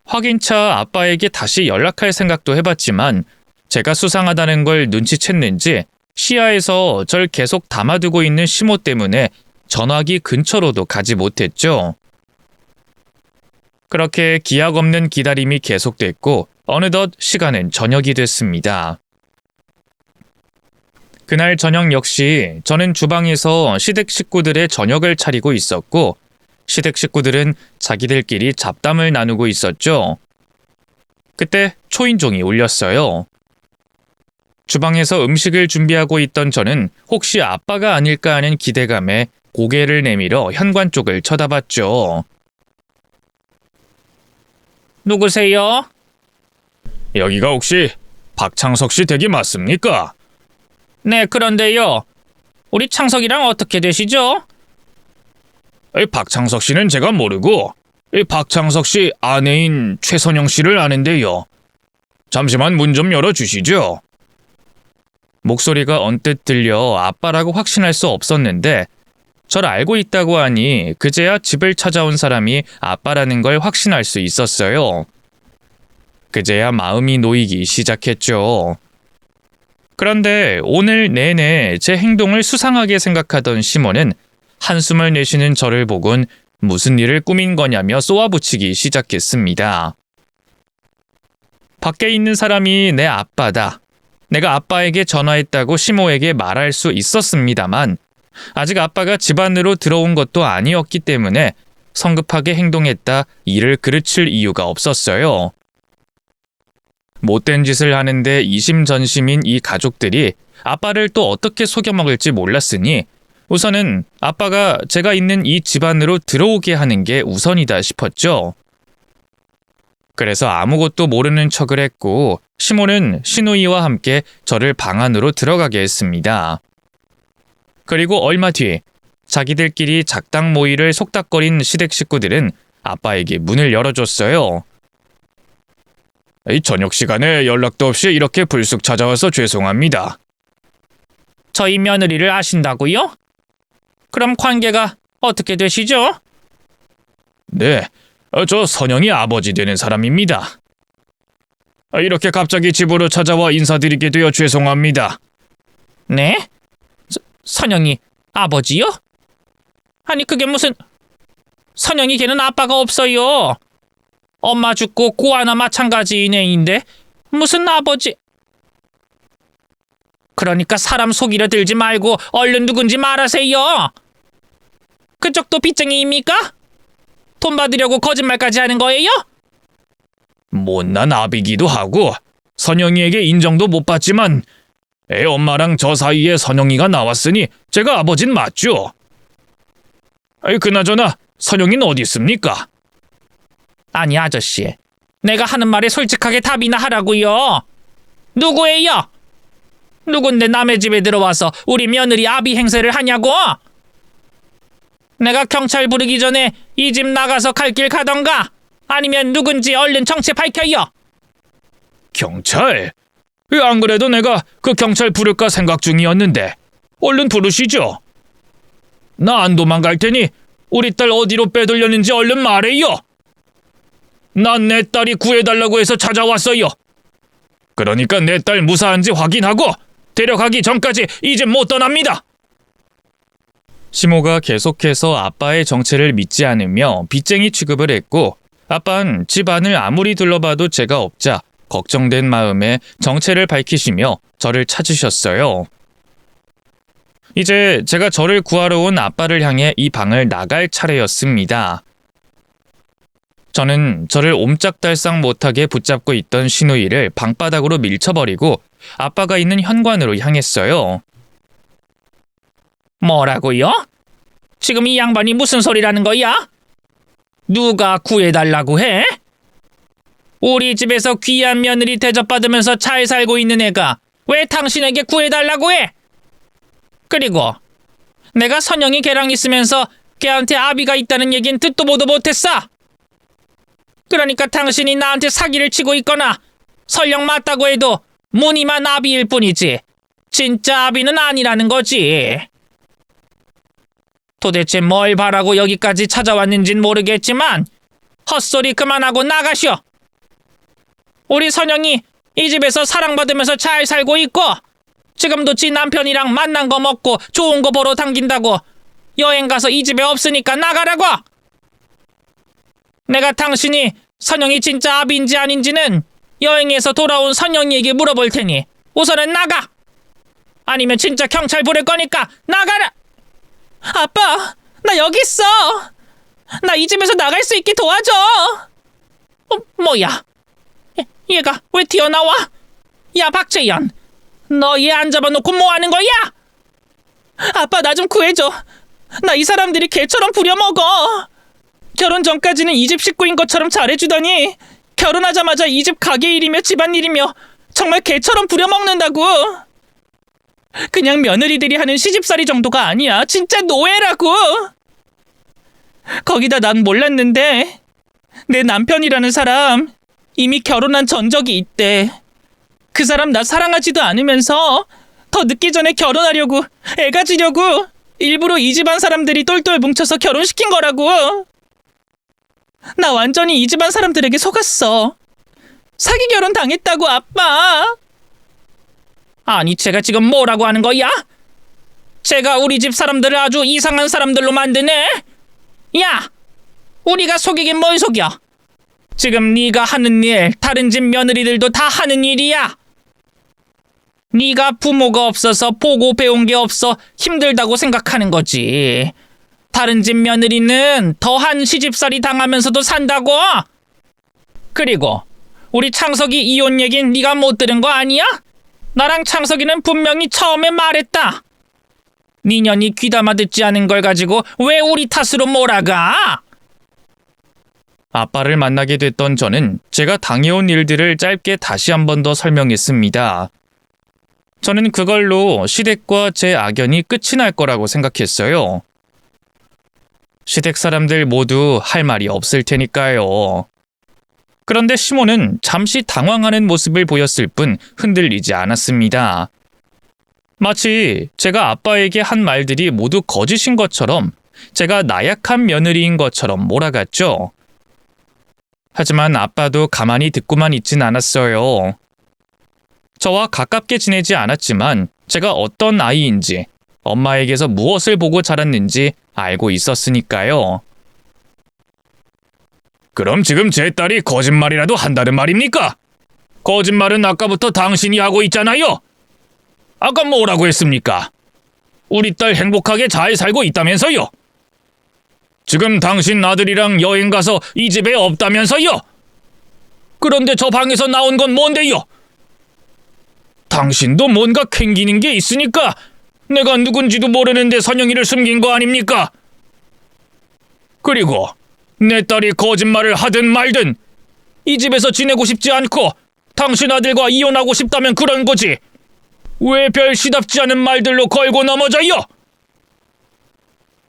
확인차 아빠에게 다시 연락할 생각도 해봤지만 제가 수상하다는 걸 눈치챘는지 시야에서 절 계속 담아두고 있는 시모 때문에 전화기 근처로도 가지 못했죠. 그렇게 기약 없는 기다림이 계속됐고 어느덧 시간은 저녁이 됐습니다. 그날 저녁 역시 저는 주방에서 시댁 식구들의 저녁을 차리고 있었고 시댁 식구들은 자기들끼리 잡담을 나누고 있었죠. 그때 초인종이 울렸어요. 주방에서 음식을 준비하고 있던 저는 혹시 아빠가 아닐까 하는 기대감에 고개를 내밀어 현관 쪽을 쳐다봤죠. 누구세요? 여기가 혹시 박창석 씨 댁이 맞습니까? 네, 그런데요. 우리 창석이랑 어떻게 되시죠? 박창석 씨는 제가 모르고 박창석 씨 아내인 최선영 씨를 아는데요. 잠시만 문 좀 열어주시죠. 목소리가 언뜻 들려 아빠라고 확신할 수 없었는데 절 알고 있다고 하니 그제야 집을 찾아온 사람이 아빠라는 걸 확신할 수 있었어요. 그제야 마음이 놓이기 시작했죠. 그런데 오늘 내내 제 행동을 수상하게 생각하던 시몬은 한숨을 내쉬는 저를 보곤 무슨 일을 꾸민 거냐며 쏘아붙이기 시작했습니다. 밖에 있는 사람이 내 아빠다. 내가 아빠에게 전화했다고 시모에게 말할 수 있었습니다만 아직 아빠가 집 안으로 들어온 것도 아니었기 때문에 성급하게 행동했다 이를 그르칠 이유가 없었어요. 못된 짓을 하는데 이심전심인 이 가족들이 아빠를 또 어떻게 속여먹을지 몰랐으니 우선은 아빠가 제가 있는 이 집 안으로 들어오게 하는 게 우선이다 싶었죠. 그래서 아무것도 모르는 척을 했고 시모는 시누이와 함께 저를 방 안으로 들어가게 했습니다. 그리고 얼마 뒤 자기들끼리 작당 모의를 속닥거린 시댁 식구들은 아빠에게 문을 열어줬어요. 이 저녁 시간에 연락도 없이 이렇게 불쑥 찾아와서 죄송합니다. 저희 며느리를 아신다고요? 그럼 관계가 어떻게 되시죠? 네, 저 선영이 아버지 되는 사람입니다. 이렇게 갑자기 집으로 찾아와 인사드리게 되어 죄송합니다. 네? 선영이 아버지요? 아니 그게 무슨... 선영이 걔는 아빠가 없어요. 엄마 죽고 고아나 마찬가지인 애인데 무슨 아버지... 그러니까 사람 속이려 들지 말고 얼른 누군지 말하세요. 그쪽도 빚쟁이입니까? 돈 받으려고 거짓말까지 하는 거예요? 못난 아비기도 하고 선영이에게 인정도 못 받지만 애 엄마랑 저 사이에 선영이가 나왔으니 제가 아버진 맞죠. 그나저나 선영이는 어디 있습니까? 아니 아저씨, 내가 하는 말에 솔직하게 답이나 하라고요. 누구예요? 누군데 남의 집에 들어와서 우리 며느리 아비 행세를 하냐고? 내가 경찰 부르기 전에 이 집 나가서 갈 길 가던가 아니면 누군지 얼른 정체 밝혀요. 경찰? 안 그래도 내가 그 경찰 부를까 생각 중이었는데 얼른 부르시죠. 나 안 도망갈 테니 우리 딸 어디로 빼돌렸는지 얼른 말해요. 난 내 딸이 구해달라고 해서 찾아왔어요. 그러니까 내 딸 무사한지 확인하고 데려가기 전까지 이 집 못 떠납니다. 시모가 계속해서 아빠의 정체를 믿지 않으며 빚쟁이 취급을 했고 아빠는 집안을 아무리 둘러봐도 죄가 없자 걱정된 마음에 정체를 밝히시며 저를 찾으셨어요. 이제 제가 저를 구하러 온 아빠를 향해 이 방을 나갈 차례였습니다. 저는 저를 옴짝달싹 못하게 붙잡고 있던 신우이를 방바닥으로 밀쳐버리고 아빠가 있는 현관으로 향했어요. 뭐라고요? 지금 이 양반이 무슨 소리라는 거야? 누가 구해달라고 해? 우리 집에서 귀한 며느리 대접받으면서 잘 살고 있는 애가 왜 당신에게 구해달라고 해? 그리고 내가 선영이 걔랑 있으면서 걔한테 아비가 있다는 얘긴 듣도 보도 못했어. 그러니까 당신이 나한테 사기를 치고 있거나 설령 맞다고 해도 무늬만 아비일 뿐이지 진짜 아비는 아니라는 거지. 도대체 뭘 바라고 여기까지 찾아왔는진 모르겠지만 헛소리 그만하고 나가시오. 우리 선영이 이 집에서 사랑받으면서 잘 살고 있고 지금도 지 남편이랑 만난 거 먹고 좋은 거 보러 당긴다고 여행 가서 이 집에 없으니까 나가라고. 내가 당신이 선영이 진짜 아비인지 아닌지는 여행에서 돌아온 선영이에게 물어볼 테니 우선은 나가. 아니면 진짜 경찰 부를 거니까 나가라. 아빠, 나 여기 있어. 나 이 집에서 나갈 수 있게 도와줘. 뭐야? 얘가 왜 튀어나와? 야, 박재현, 너 얘 안 잡아놓고 뭐 하는 거야? 아빠, 나 좀 구해줘. 나 이 사람들이 개처럼 부려먹어. 결혼 전까지는 이 집 식구인 것처럼 잘해주더니 결혼하자마자 이 집 가게 일이며 집안일이며 정말 개처럼 부려먹는다고. 그냥 며느리들이 하는 시집살이 정도가 아니야. 진짜 노예라고. 거기다 난 몰랐는데 내 남편이라는 사람 이미 결혼한 전적이 있대. 그 사람 나 사랑하지도 않으면서 더 늦기 전에 결혼하려고 애 가지려고 일부러 이 집안 사람들이 똘똘 뭉쳐서 결혼시킨 거라고. 나 완전히 이 집안 사람들에게 속았어. 사기 결혼 당했다고 아빠. 아니 쟤가 지금 뭐라고 하는 거야? 쟤가 우리 집 사람들을 아주 이상한 사람들로 만드네. 야, 우리가 속이긴 뭘 속여. 지금 네가 하는 일 다른 집 며느리들도 다 하는 일이야. 네가 부모가 없어서 보고 배운 게 없어 힘들다고 생각하는 거지. 다른 집 며느리는 더한 시집살이 당하면서도 산다고. 그리고 우리 창석이 이혼 얘긴 네가 못 들은 거 아니야? 나랑 창석이는 분명히 처음에 말했다. 니년이 귀담아 듣지 않은 걸 가지고 왜 우리 탓으로 몰아가? 아빠를 만나게 됐던 저는 제가 당해온 일들을 짧게 다시 한 번 더 설명했습니다. 저는 그걸로 시댁과 제 악연이 끝이 날 거라고 생각했어요. 시댁 사람들 모두 할 말이 없을 테니까요. 그런데 시모는 잠시 당황하는 모습을 보였을 뿐 흔들리지 않았습니다. 마치 제가 아빠에게 한 말들이 모두 거짓인 것처럼 제가 나약한 며느리인 것처럼 몰아갔죠. 하지만 아빠도 가만히 듣고만 있진 않았어요. 저와 가깝게 지내지 않았지만 제가 어떤 아이인지, 엄마에게서 무엇을 보고 자랐는지 알고 있었으니까요. 그럼 지금 제 딸이 거짓말이라도 한다는 말입니까? 거짓말은 아까부터 당신이 하고 있잖아요. 아까 뭐라고 했습니까? 우리 딸 행복하게 잘 살고 있다면서요. 지금 당신 아들이랑 여행 가서 이 집에 없다면서요. 그런데 저 방에서 나온 건 뭔데요? 당신도 뭔가 캥기는 게 있으니까 내가 누군지도 모르는데 선영이를 숨긴 거 아닙니까? 그리고 내 딸이 거짓말을 하든 말든 이 집에서 지내고 싶지 않고 당신 아들과 이혼하고 싶다면 그런 거지. 왜 별 시답지 않은 말들로 걸고 넘어져요?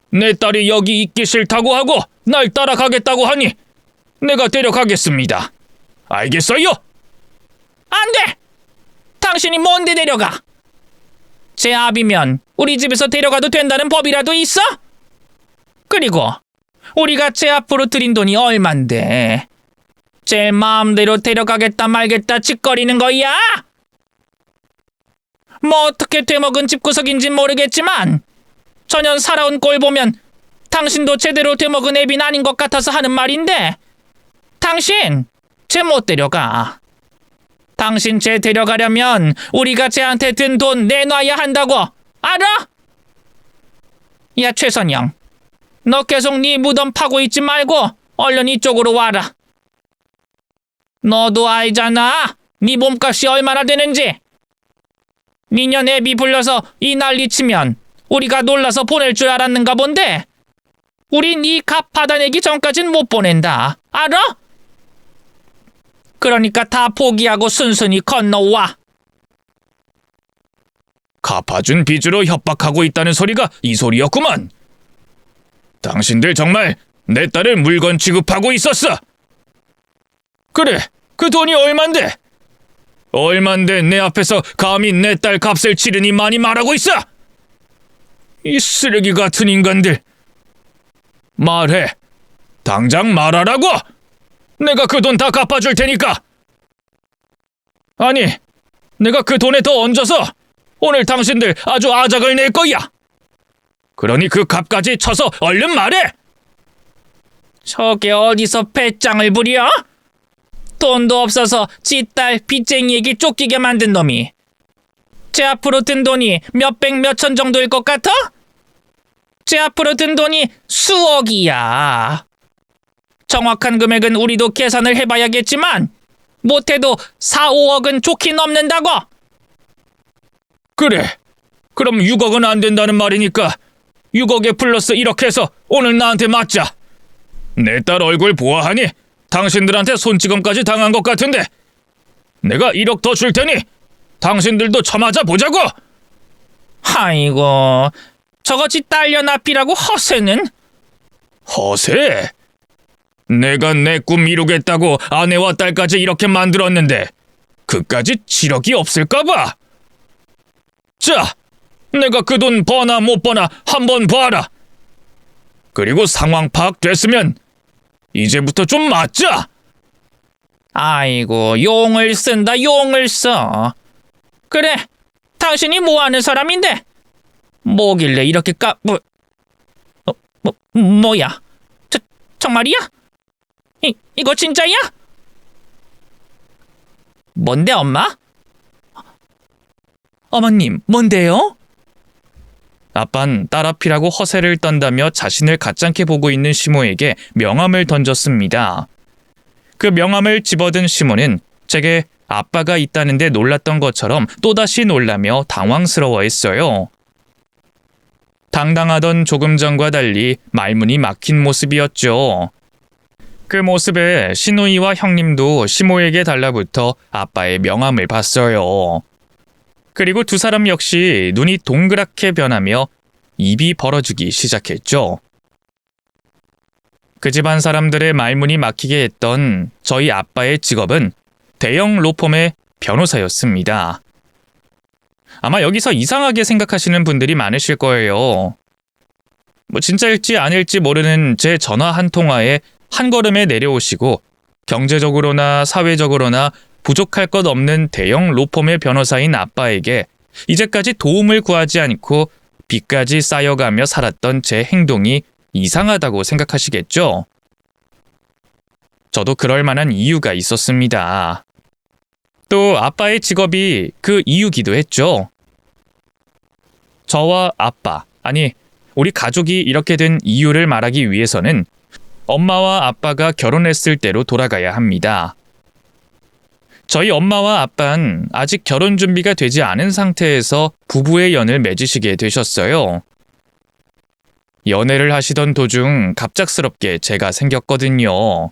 내 딸이 여기 있기 싫다고 하고 날 따라가겠다고 하니 내가 데려가겠습니다. 알겠어요? 안 돼! 당신이 뭔데 데려가? 제 아비면 우리 집에서 데려가도 된다는 법이라도 있어? 그리고 우리가 제 앞으로 들인 돈이 얼만데 제 마음대로 데려가겠다 말겠다 짓거리는 거야? 뭐 어떻게 되먹은 집구석인진 모르겠지만 전년 살아온 꼴 보면 당신도 제대로 되먹은 애빈 아닌 것 같아서 하는 말인데 당신 쟤 못 데려가. 당신 쟤 데려가려면 우리가 쟤한테 든 돈 내놔야 한다고 알아? 야 최선영, 너 계속 네 무덤 파고 있지 말고 얼른 이쪽으로 와라. 너도 알잖아 네 몸값이 얼마나 되는지. 니년 애비 불러서 이 난리 치면 우리가 놀라서 보낼 줄 알았는가 본데 우리 네 값 받아내기 전까진 못 보낸다 알아? 그러니까 다 포기하고 순순히 건너와. 갚아준 빚으로 협박하고 있다는 소리가 이 소리였구만. 당신들 정말 내 딸을 물건 취급하고 있었어. 그래, 그 돈이 얼만데? 얼만데 내 앞에서 감히 내 딸 값을 치르니 많이 말하고 있어? 이 쓰레기 같은 인간들. 말해. 당장 말하라고! 내가 그 돈 다 갚아줄 테니까. 아니, 내가 그 돈에 더 얹어서 오늘 당신들 아주 아작을 낼 거야. 그러니 그 값까지 쳐서 얼른 말해. 저게 어디서 배짱을 부려? 돈도 없어서 지 딸 빚쟁이에게 쫓기게 만든 놈이 제 앞으로 든 돈이 몇백 몇천 정도일 것 같아? 제 앞으로 든 돈이 수억이야. 정확한 금액은 우리도 계산을 해봐야겠지만 못해도 4, 5억은 좋게 넘는다고. 그래, 그럼 6억은 안 된다는 말이니까 6억에 플러스 1억 해서 오늘 나한테 맞자. 내 딸 얼굴 보아하니 당신들한테 손찌검까지 당한 것 같은데 내가 1억 더 줄 테니 당신들도 쳐맞아 보자고. 아이고, 저거지 딸려 납비라고 허세는? 허세? 내가 내 꿈 이루겠다고 아내와 딸까지 이렇게 만들었는데 그까지 7억이 없을까봐. 자, 내가 그 돈 버나 못 버나 한번 봐라. 그리고 상황 파악됐으면 이제부터 좀 맞자. 아이고, 용을 쓴다 용을 써. 그래, 당신이 뭐하는 사람인데 뭐길래 이렇게 뭐야? 정말이야? 이거 진짜야? 뭔데 엄마? 어머님, 뭔데요? 아빤 딸 앞이라고 허세를 떤다며 자신을 가짱게 보고 있는 시모에게 명함을 던졌습니다. 그 명함을 집어든 시모는 제게 아빠가 있다는데 놀랐던 것처럼 또다시 놀라며 당황스러워했어요. 당당하던 조금 전과 달리 말문이 막힌 모습이었죠. 그 모습에 시누이와 형님도 시모에게 달라붙어 아빠의 명함을 봤어요. 그리고 두 사람 역시 눈이 동그랗게 변하며 입이 벌어지기 시작했죠. 그 집안 사람들의 말문이 막히게 했던 저희 아빠의 직업은 대형 로펌의 변호사였습니다. 아마 여기서 이상하게 생각하시는 분들이 많으실 거예요. 진짜일지 아닐지 모르는 제 전화 한 통화에 한 걸음에 내려오시고 경제적으로나 사회적으로나 부족할 것 없는 대형 로펌의 변호사인 아빠에게 이제까지 도움을 구하지 않고 빚까지 쌓여가며 살았던 제 행동이 이상하다고 생각하시겠죠? 저도 그럴 만한 이유가 있었습니다. 또 아빠의 직업이 그 이유기도 했죠. 저와 아빠, 아니 우리 가족이 이렇게 된 이유를 말하기 위해서는 엄마와 아빠가 결혼했을 때로 돌아가야 합니다. 저희 엄마와 아빠는 아직 결혼 준비가 되지 않은 상태에서 부부의 연을 맺으시게 되셨어요. 연애를 하시던 도중 갑작스럽게 제가 생겼거든요.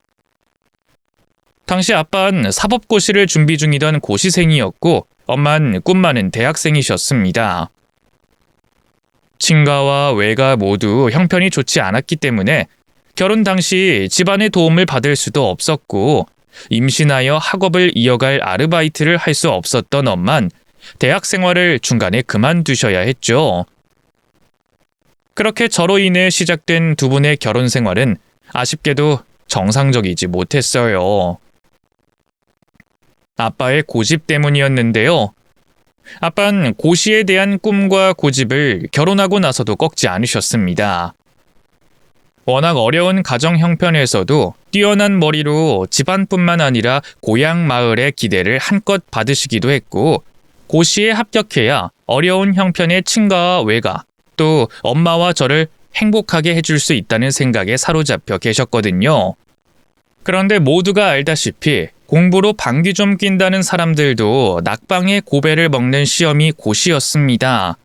당시 아빠는 사법고시를 준비 중이던 고시생이었고 엄마는 꿈 많은 대학생이셨습니다. 친가와 외가 모두 형편이 좋지 않았기 때문에 결혼 당시 집안의 도움을 받을 수도 없었고 임신하여 학업을 이어갈 아르바이트를 할 수 없었던 엄만 대학 생활을 중간에 그만두셔야 했죠. 그렇게 저로 인해 시작된 두 분의 결혼 생활은 아쉽게도 정상적이지 못했어요. 아빠의 고집 때문이었는데요. 아빠는 고시에 대한 꿈과 고집을 결혼하고 나서도 꺾지 않으셨습니다. 워낙 어려운 가정 형편에서도 뛰어난 머리로 집안뿐만 아니라 고향 마을의 기대를 한껏 받으시기도 했고 고시에 합격해야 어려운 형편의 친가와 외가 또 엄마와 저를 행복하게 해줄 수 있다는 생각에 사로잡혀 계셨거든요. 그런데 모두가 알다시피 공부로 방귀 좀 낀다는 사람들도 낙방의 고배를 먹는 시험이 고시였습니다.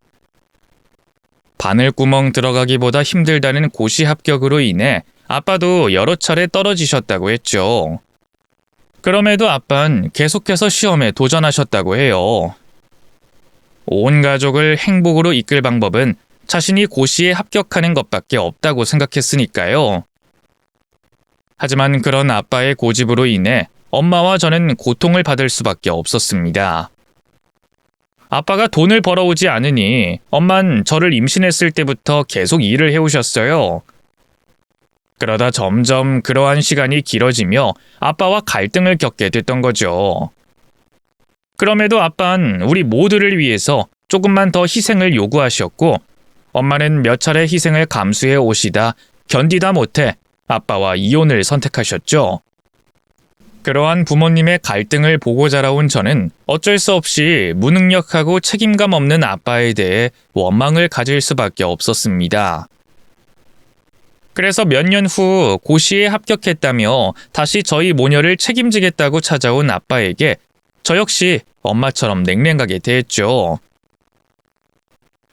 바늘구멍 들어가기보다 힘들다는 고시 합격으로 인해 아빠도 여러 차례 떨어지셨다고 했죠. 그럼에도 아빠는 계속해서 시험에 도전하셨다고 해요. 온 가족을 행복으로 이끌 방법은 자신이 고시에 합격하는 것밖에 없다고 생각했으니까요. 하지만 그런 아빠의 고집으로 인해 엄마와 저는 고통을 받을 수밖에 없었습니다. 아빠가 돈을 벌어오지 않으니 엄만 저를 임신했을 때부터 계속 일을 해오셨어요. 그러다 점점 그러한 시간이 길어지며 아빠와 갈등을 겪게 됐던 거죠. 그럼에도 아빠는 우리 모두를 위해서 조금만 더 희생을 요구하셨고 엄마는 몇 차례 희생을 감수해 오시다 견디다 못해 아빠와 이혼을 선택하셨죠. 그러한 부모님의 갈등을 보고 자라온 저는 어쩔 수 없이 무능력하고 책임감 없는 아빠에 대해 원망을 가질 수밖에 없었습니다. 그래서 몇 년 후 고시에 합격했다며 다시 저희 모녀를 책임지겠다고 찾아온 아빠에게 저 역시 엄마처럼 냉랭하게 대했죠.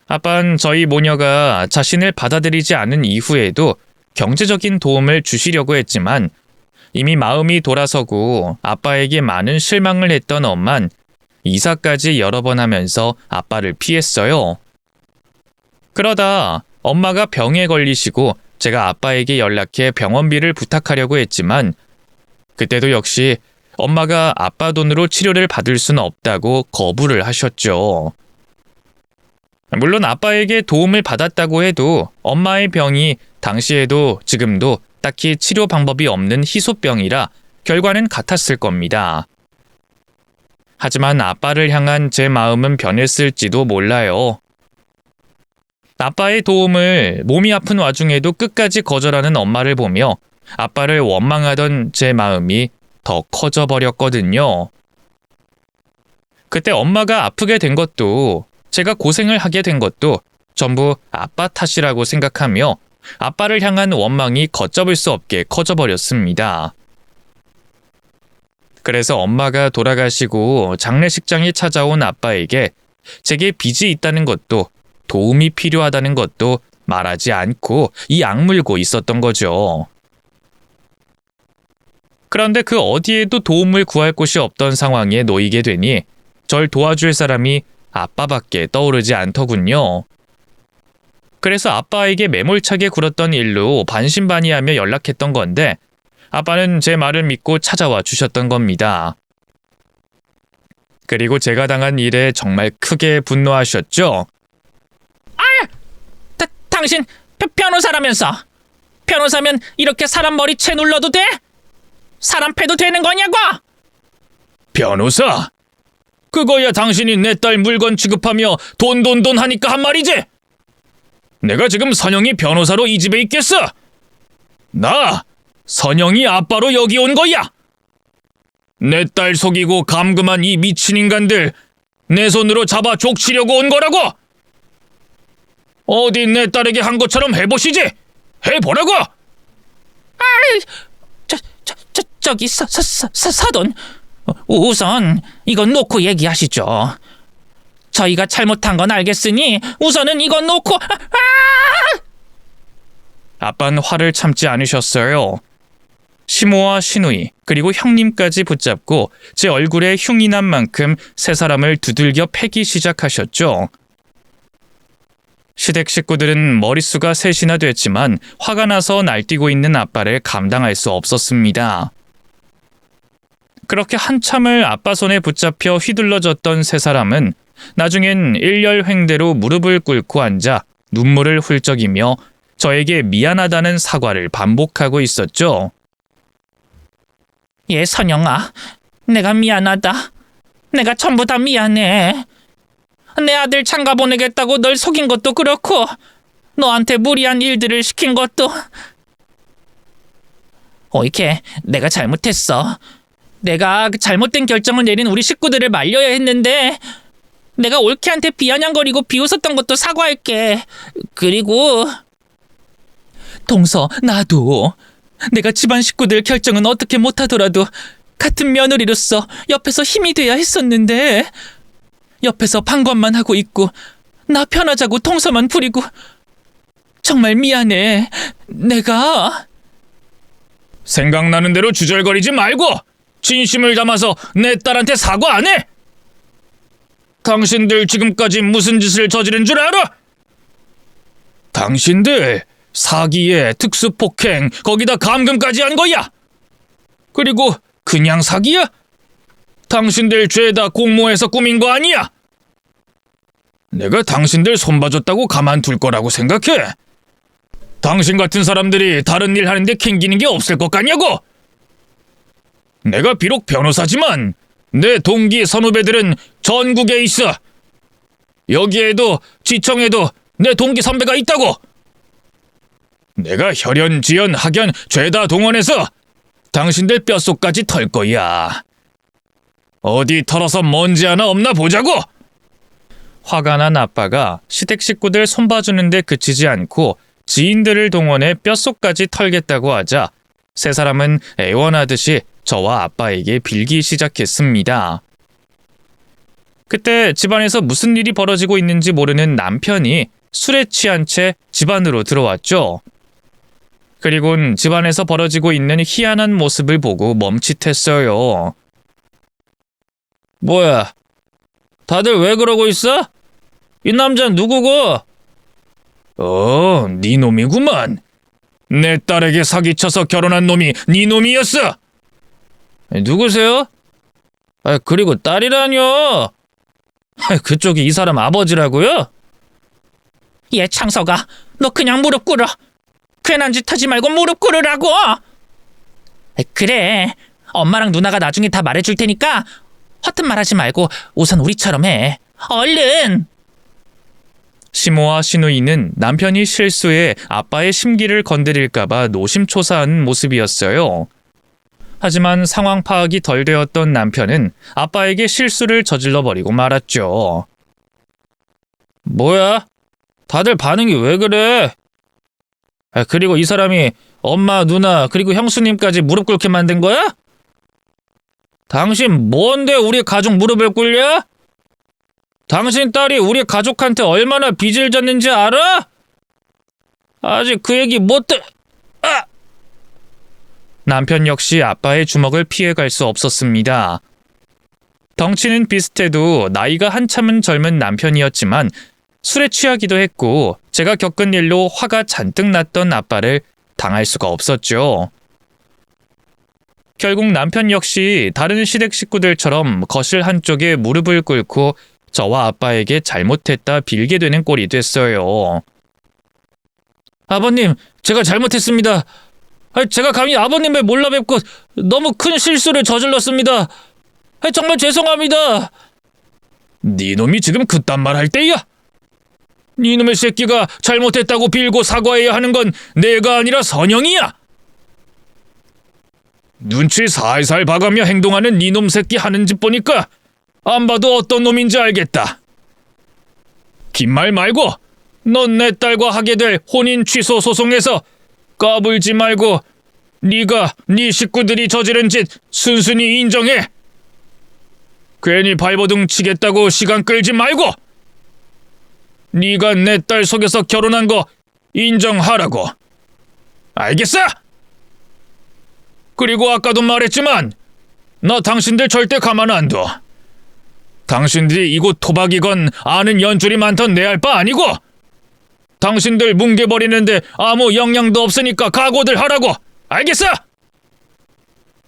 아빠는 저희 모녀가 자신을 받아들이지 않은 이후에도 경제적인 도움을 주시려고 했지만 이미 마음이 돌아서고 아빠에게 많은 실망을 했던 엄만 이사까지 여러 번 하면서 아빠를 피했어요. 그러다 엄마가 병에 걸리시고 제가 아빠에게 연락해 병원비를 부탁하려고 했지만 그때도 역시 엄마가 아빠 돈으로 치료를 받을 수는 없다고 거부를 하셨죠. 물론 아빠에게 도움을 받았다고 해도 엄마의 병이 당시에도 지금도 딱히 치료 방법이 없는 희소병이라 결과는 같았을 겁니다. 하지만 아빠를 향한 제 마음은 변했을지도 몰라요. 아빠의 도움을 몸이 아픈 와중에도 끝까지 거절하는 엄마를 보며 아빠를 원망하던 제 마음이 더 커져 버렸거든요. 그때 엄마가 아프게 된 것도 제가 고생을 하게 된 것도 전부 아빠 탓이라고 생각하며 아빠를 향한 원망이 걷잡을 수 없게 커져버렸습니다. 그래서 엄마가 돌아가시고 장례식장에 찾아온 아빠에게 제게 빚이 있다는 것도 도움이 필요하다는 것도 말하지 않고 이 악물고 있었던 거죠. 그런데 그 어디에도 도움을 구할 곳이 없던 상황에 놓이게 되니 절 도와줄 사람이 아빠밖에 떠오르지 않더군요. 그래서 아빠에게 매몰차게 굴었던 일로 반신반의하며 연락했던 건데 아빠는 제 말을 믿고 찾아와 주셨던 겁니다. 그리고 제가 당한 일에 정말 크게 분노하셨죠. 당신 변호사라면서. 변호사면 이렇게 사람 머리채 눌러도 돼? 사람 패도 되는 거냐고? 변호사? 그거야 당신이 내 딸 물건 취급하며 돈 하니까 한 말이지. 내가 지금 선영이 변호사로 이 집에 있겠어? 나 선영이 아빠로 여기 온 거야. 내 딸 속이고 감금한 이 미친 인간들 내 손으로 잡아 족치려고 온 거라고. 어디 내 딸에게 한 것처럼 해보시지. 해보라고. 저기 사돈. 우선 이건 놓고 얘기하시죠. 저희가 잘못한 건 알겠으니 우선은 이건 놓고. 아빠는 화를 참지 않으셨어요. 시모와 시누이 그리고 형님까지 붙잡고 제 얼굴에 흉이 난 만큼 세 사람을 두들겨 패기 시작하셨죠. 시댁 식구들은 머릿수가 셋이나 됐지만 화가 나서 날뛰고 있는 아빠를 감당할 수 없었습니다. 그렇게 한참을 아빠 손에 붙잡혀 휘둘러졌던 세 사람은 나중엔 일렬횡대로 무릎을 꿇고 앉아 눈물을 훌쩍이며 저에게 미안하다는 사과를 반복하고 있었죠. 예, 선영아. 내가 미안하다. 내가 전부 다 미안해. 내 아들 장가 보내겠다고 널 속인 것도 그렇고 너한테 무리한 일들을 시킨 것도. 이렇게 내가 잘못했어. 내가 잘못된 결정을 내린 우리 식구들을 말려야 했는데 내가 올케한테 비아냥거리고 비웃었던 것도 사과할게. 그리고 동서, 나도 내가 집안 식구들 결정은 어떻게 못하더라도 같은 며느리로서 옆에서 힘이 돼야 했었는데 옆에서 방관만 하고 있고 나 편하자고 동서만 부리고 정말 미안해. 내가 생각나는 대로 주절거리지 말고 진심을 담아서 내 딸한테 사과 안 해? 당신들 지금까지 무슨 짓을 저지른 줄 알아? 당신들 사기에 특수폭행 거기다 감금까지 한 거야. 그리고 그냥 사기야? 당신들 죄다 공모해서 꾸민 거 아니야? 내가 당신들 손봐줬다고 가만둘 거라고 생각해? 당신 같은 사람들이 다른 일 하는데 캥기는 게 없을 것 같냐고? 내가 비록 변호사지만 내 동기 선후배들은 전국에 있어. 여기에도 지청에도 내 동기 선배가 있다고. 내가 혈연, 지연, 학연 죄다 동원해서 당신들 뼛속까지 털 거야. 어디 털어서 먼지 하나 없나 보자고. 화가 난 아빠가 시댁 식구들 손봐주는데 그치지 않고 지인들을 동원해 뼛속까지 털겠다고 하자 세 사람은 애원하듯이 저와 아빠에게 빌기 시작했습니다. 그때 집안에서 무슨 일이 벌어지고 있는지 모르는 남편이 술에 취한 채 집안으로 들어왔죠. 그리곤 집안에서 벌어지고 있는 희한한 모습을 보고 멈칫했어요. 뭐야? 다들 왜 그러고 있어? 이 남자는 누구고? 네 놈이구만. 내 딸에게 사기쳐서 결혼한 놈이 네 놈이었어. 누구세요? 그리고 딸이라뇨? 그쪽이 이 사람 아버지라고요? 얘 창석아, 너 그냥 무릎 꿇어. 괜한 짓 하지 말고 무릎 꿇으라고. 그래, 엄마랑 누나가 나중에 다 말해줄 테니까 허튼 말 하지 말고 우선 우리처럼 해. 얼른. 시모와 시누이는 남편이 실수해 아빠의 심기를 건드릴까봐 노심초사한 모습이었어요. 하지만 상황 파악이 덜 되었던 남편은 아빠에게 실수를 저질러버리고 말았죠. 뭐야? 다들 반응이 왜 그래? 그리고 이 사람이 엄마, 누나, 그리고 형수님까지 무릎 꿇게 만든 거야? 당신 뭔데 우리 가족 무릎을 꿇려? 당신 딸이 우리 가족한테 얼마나 빚을 졌는지 알아? 아직 그 얘기 못 들... 남편 역시 아빠의 주먹을 피해갈 수 없었습니다. 덩치는 비슷해도 나이가 한참은 젊은 남편이었지만 술에 취하기도 했고 제가 겪은 일로 화가 잔뜩 났던 아빠를 당할 수가 없었죠. 결국 남편 역시 다른 시댁 식구들처럼 거실 한쪽에 무릎을 꿇고 저와 아빠에게 잘못했다 빌게 되는 꼴이 됐어요. 아버님, 제가 잘못했습니다. 제가 감히 아버님을 몰라 뵙고 너무 큰 실수를 저질렀습니다. 정말 죄송합니다. 네 놈이 지금 그딴 말 할 때야? 네 놈의 새끼가 잘못했다고 빌고 사과해야 하는 건 내가 아니라 선영이야. 눈치 살살 봐가며 행동하는 네 놈 새끼 하는 짓 보니까 안 봐도 어떤 놈인지 알겠다. 긴 말 말고 넌 내 딸과 하게 될 혼인 취소 소송에서 까불지 말고 네가 네 식구들이 저지른 짓 순순히 인정해. 괜히 발버둥 치겠다고 시간 끌지 말고 네가 내 딸 속여서 결혼한 거 인정하라고. 알겠어? 그리고 아까도 말했지만 나 당신들 절대 가만 안 둬. 당신들이 이곳 토박이건 아는 연줄이 많던 내 알 바 아니고 당신들 뭉개버리는데 아무 영향도 없으니까 각오들 하라고. 알겠어?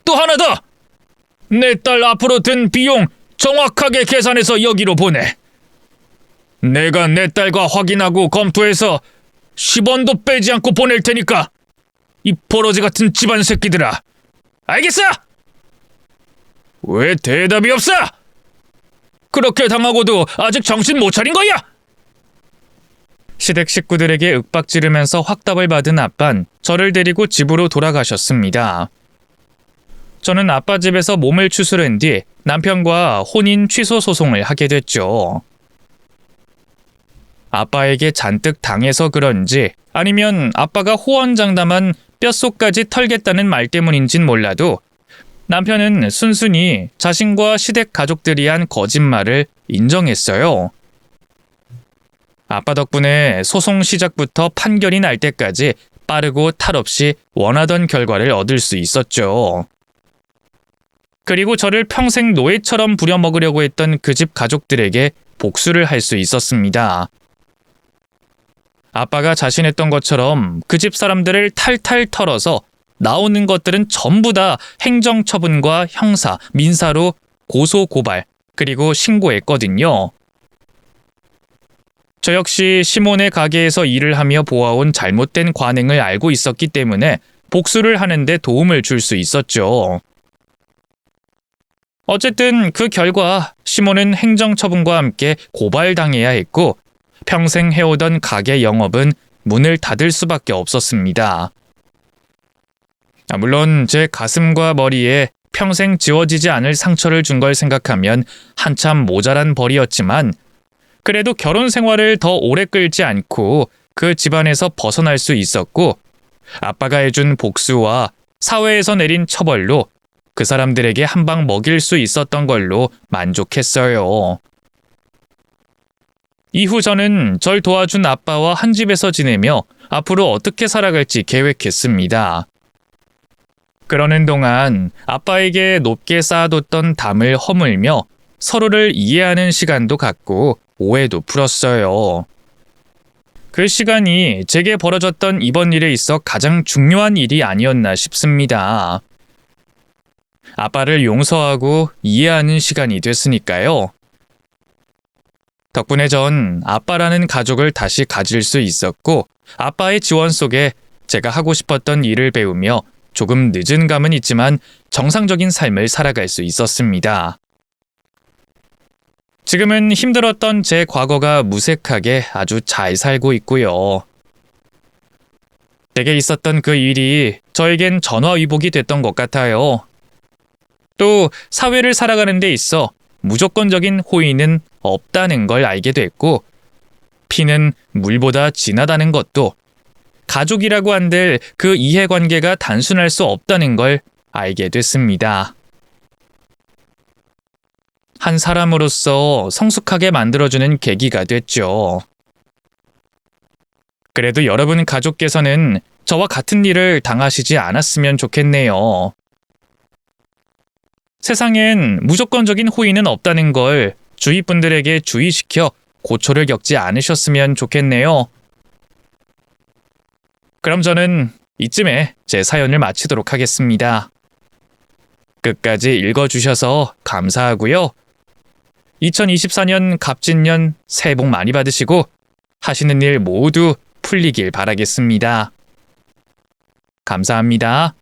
또 하나 더. 내 딸 앞으로 든 비용 정확하게 계산해서 여기로 보내. 내가 내 딸과 확인하고 검토해서 10원도 빼지 않고 보낼 테니까 이 버러지 같은 집안 새끼들아. 알겠어? 왜 대답이 없어? 그렇게 당하고도 아직 정신 못 차린 거야? 시댁 식구들에게 윽박지르면서 확답을 받은 아빤 저를 데리고 집으로 돌아가셨습니다. 저는 아빠 집에서 몸을 추스른 뒤 남편과 혼인 취소 소송을 하게 됐죠. 아빠에게 잔뜩 당해서 그런지 아니면 아빠가 호언장담한 뼛속까지 털겠다는 말 때문인진 몰라도 남편은 순순히 자신과 시댁 가족들이 한 거짓말을 인정했어요. 아빠 덕분에 소송 시작부터 판결이 날 때까지 빠르고 탈 없이 원하던 결과를 얻을 수 있었죠. 그리고 저를 평생 노예처럼 부려먹으려고 했던 그 집 가족들에게 복수를 할 수 있었습니다. 아빠가 자신했던 것처럼 그 집 사람들을 탈탈 털어서 나오는 것들은 전부 다 행정처분과 형사, 민사로 고소, 고발, 그리고 신고했거든요. 저 역시 시몬의 가게에서 일을 하며 보아온 잘못된 관행을 알고 있었기 때문에 복수를 하는데 도움을 줄 수 있었죠. 어쨌든 그 결과 시몬은 행정처분과 함께 고발당해야 했고 평생 해오던 가게 영업은 문을 닫을 수밖에 없었습니다. 물론 제 가슴과 머리에 평생 지워지지 않을 상처를 준 걸 생각하면 한참 모자란 벌이었지만 그래도 결혼 생활을 더 오래 끌지 않고 그 집안에서 벗어날 수 있었고 아빠가 해준 복수와 사회에서 내린 처벌로 그 사람들에게 한 방 먹일 수 있었던 걸로 만족했어요. 이후 저는 절 도와준 아빠와 한 집에서 지내며 앞으로 어떻게 살아갈지 계획했습니다. 그러는 동안 아빠에게 높게 쌓아뒀던 담을 허물며 서로를 이해하는 시간도 갖고 오해도 풀었어요. 그 시간이 제게 벌어졌던 이번 일에 있어 가장 중요한 일이 아니었나 싶습니다. 아빠를 용서하고 이해하는 시간이 됐으니까요. 덕분에 전 아빠라는 가족을 다시 가질 수 있었고 아빠의 지원 속에 제가 하고 싶었던 일을 배우며 조금 늦은 감은 있지만 정상적인 삶을 살아갈 수 있었습니다. 지금은 힘들었던 제 과거가 무색하게 아주 잘 살고 있고요. 제게 있었던 그 일이 저에겐 전화위복이 됐던 것 같아요. 또 사회를 살아가는 데 있어 무조건적인 호의는 없다는 걸 알게 됐고 피는 물보다 진하다는 것도 가족이라고 한들 그 이해관계가 단순할 수 없다는 걸 알게 됐습니다. 한 사람으로서 성숙하게 만들어주는 계기가 됐죠. 그래도 여러분 가족께서는 저와 같은 일을 당하시지 않았으면 좋겠네요. 세상엔 무조건적인 호의는 없다는 걸 주위 분들에게 주의시켜 고초를 겪지 않으셨으면 좋겠네요. 그럼 저는 이쯤에 제 사연을 마치도록 하겠습니다. 끝까지 읽어주셔서 감사하고요. 2024년 갑진년 새해 복 많이 받으시고 하시는 일 모두 풀리길 바라겠습니다. 감사합니다.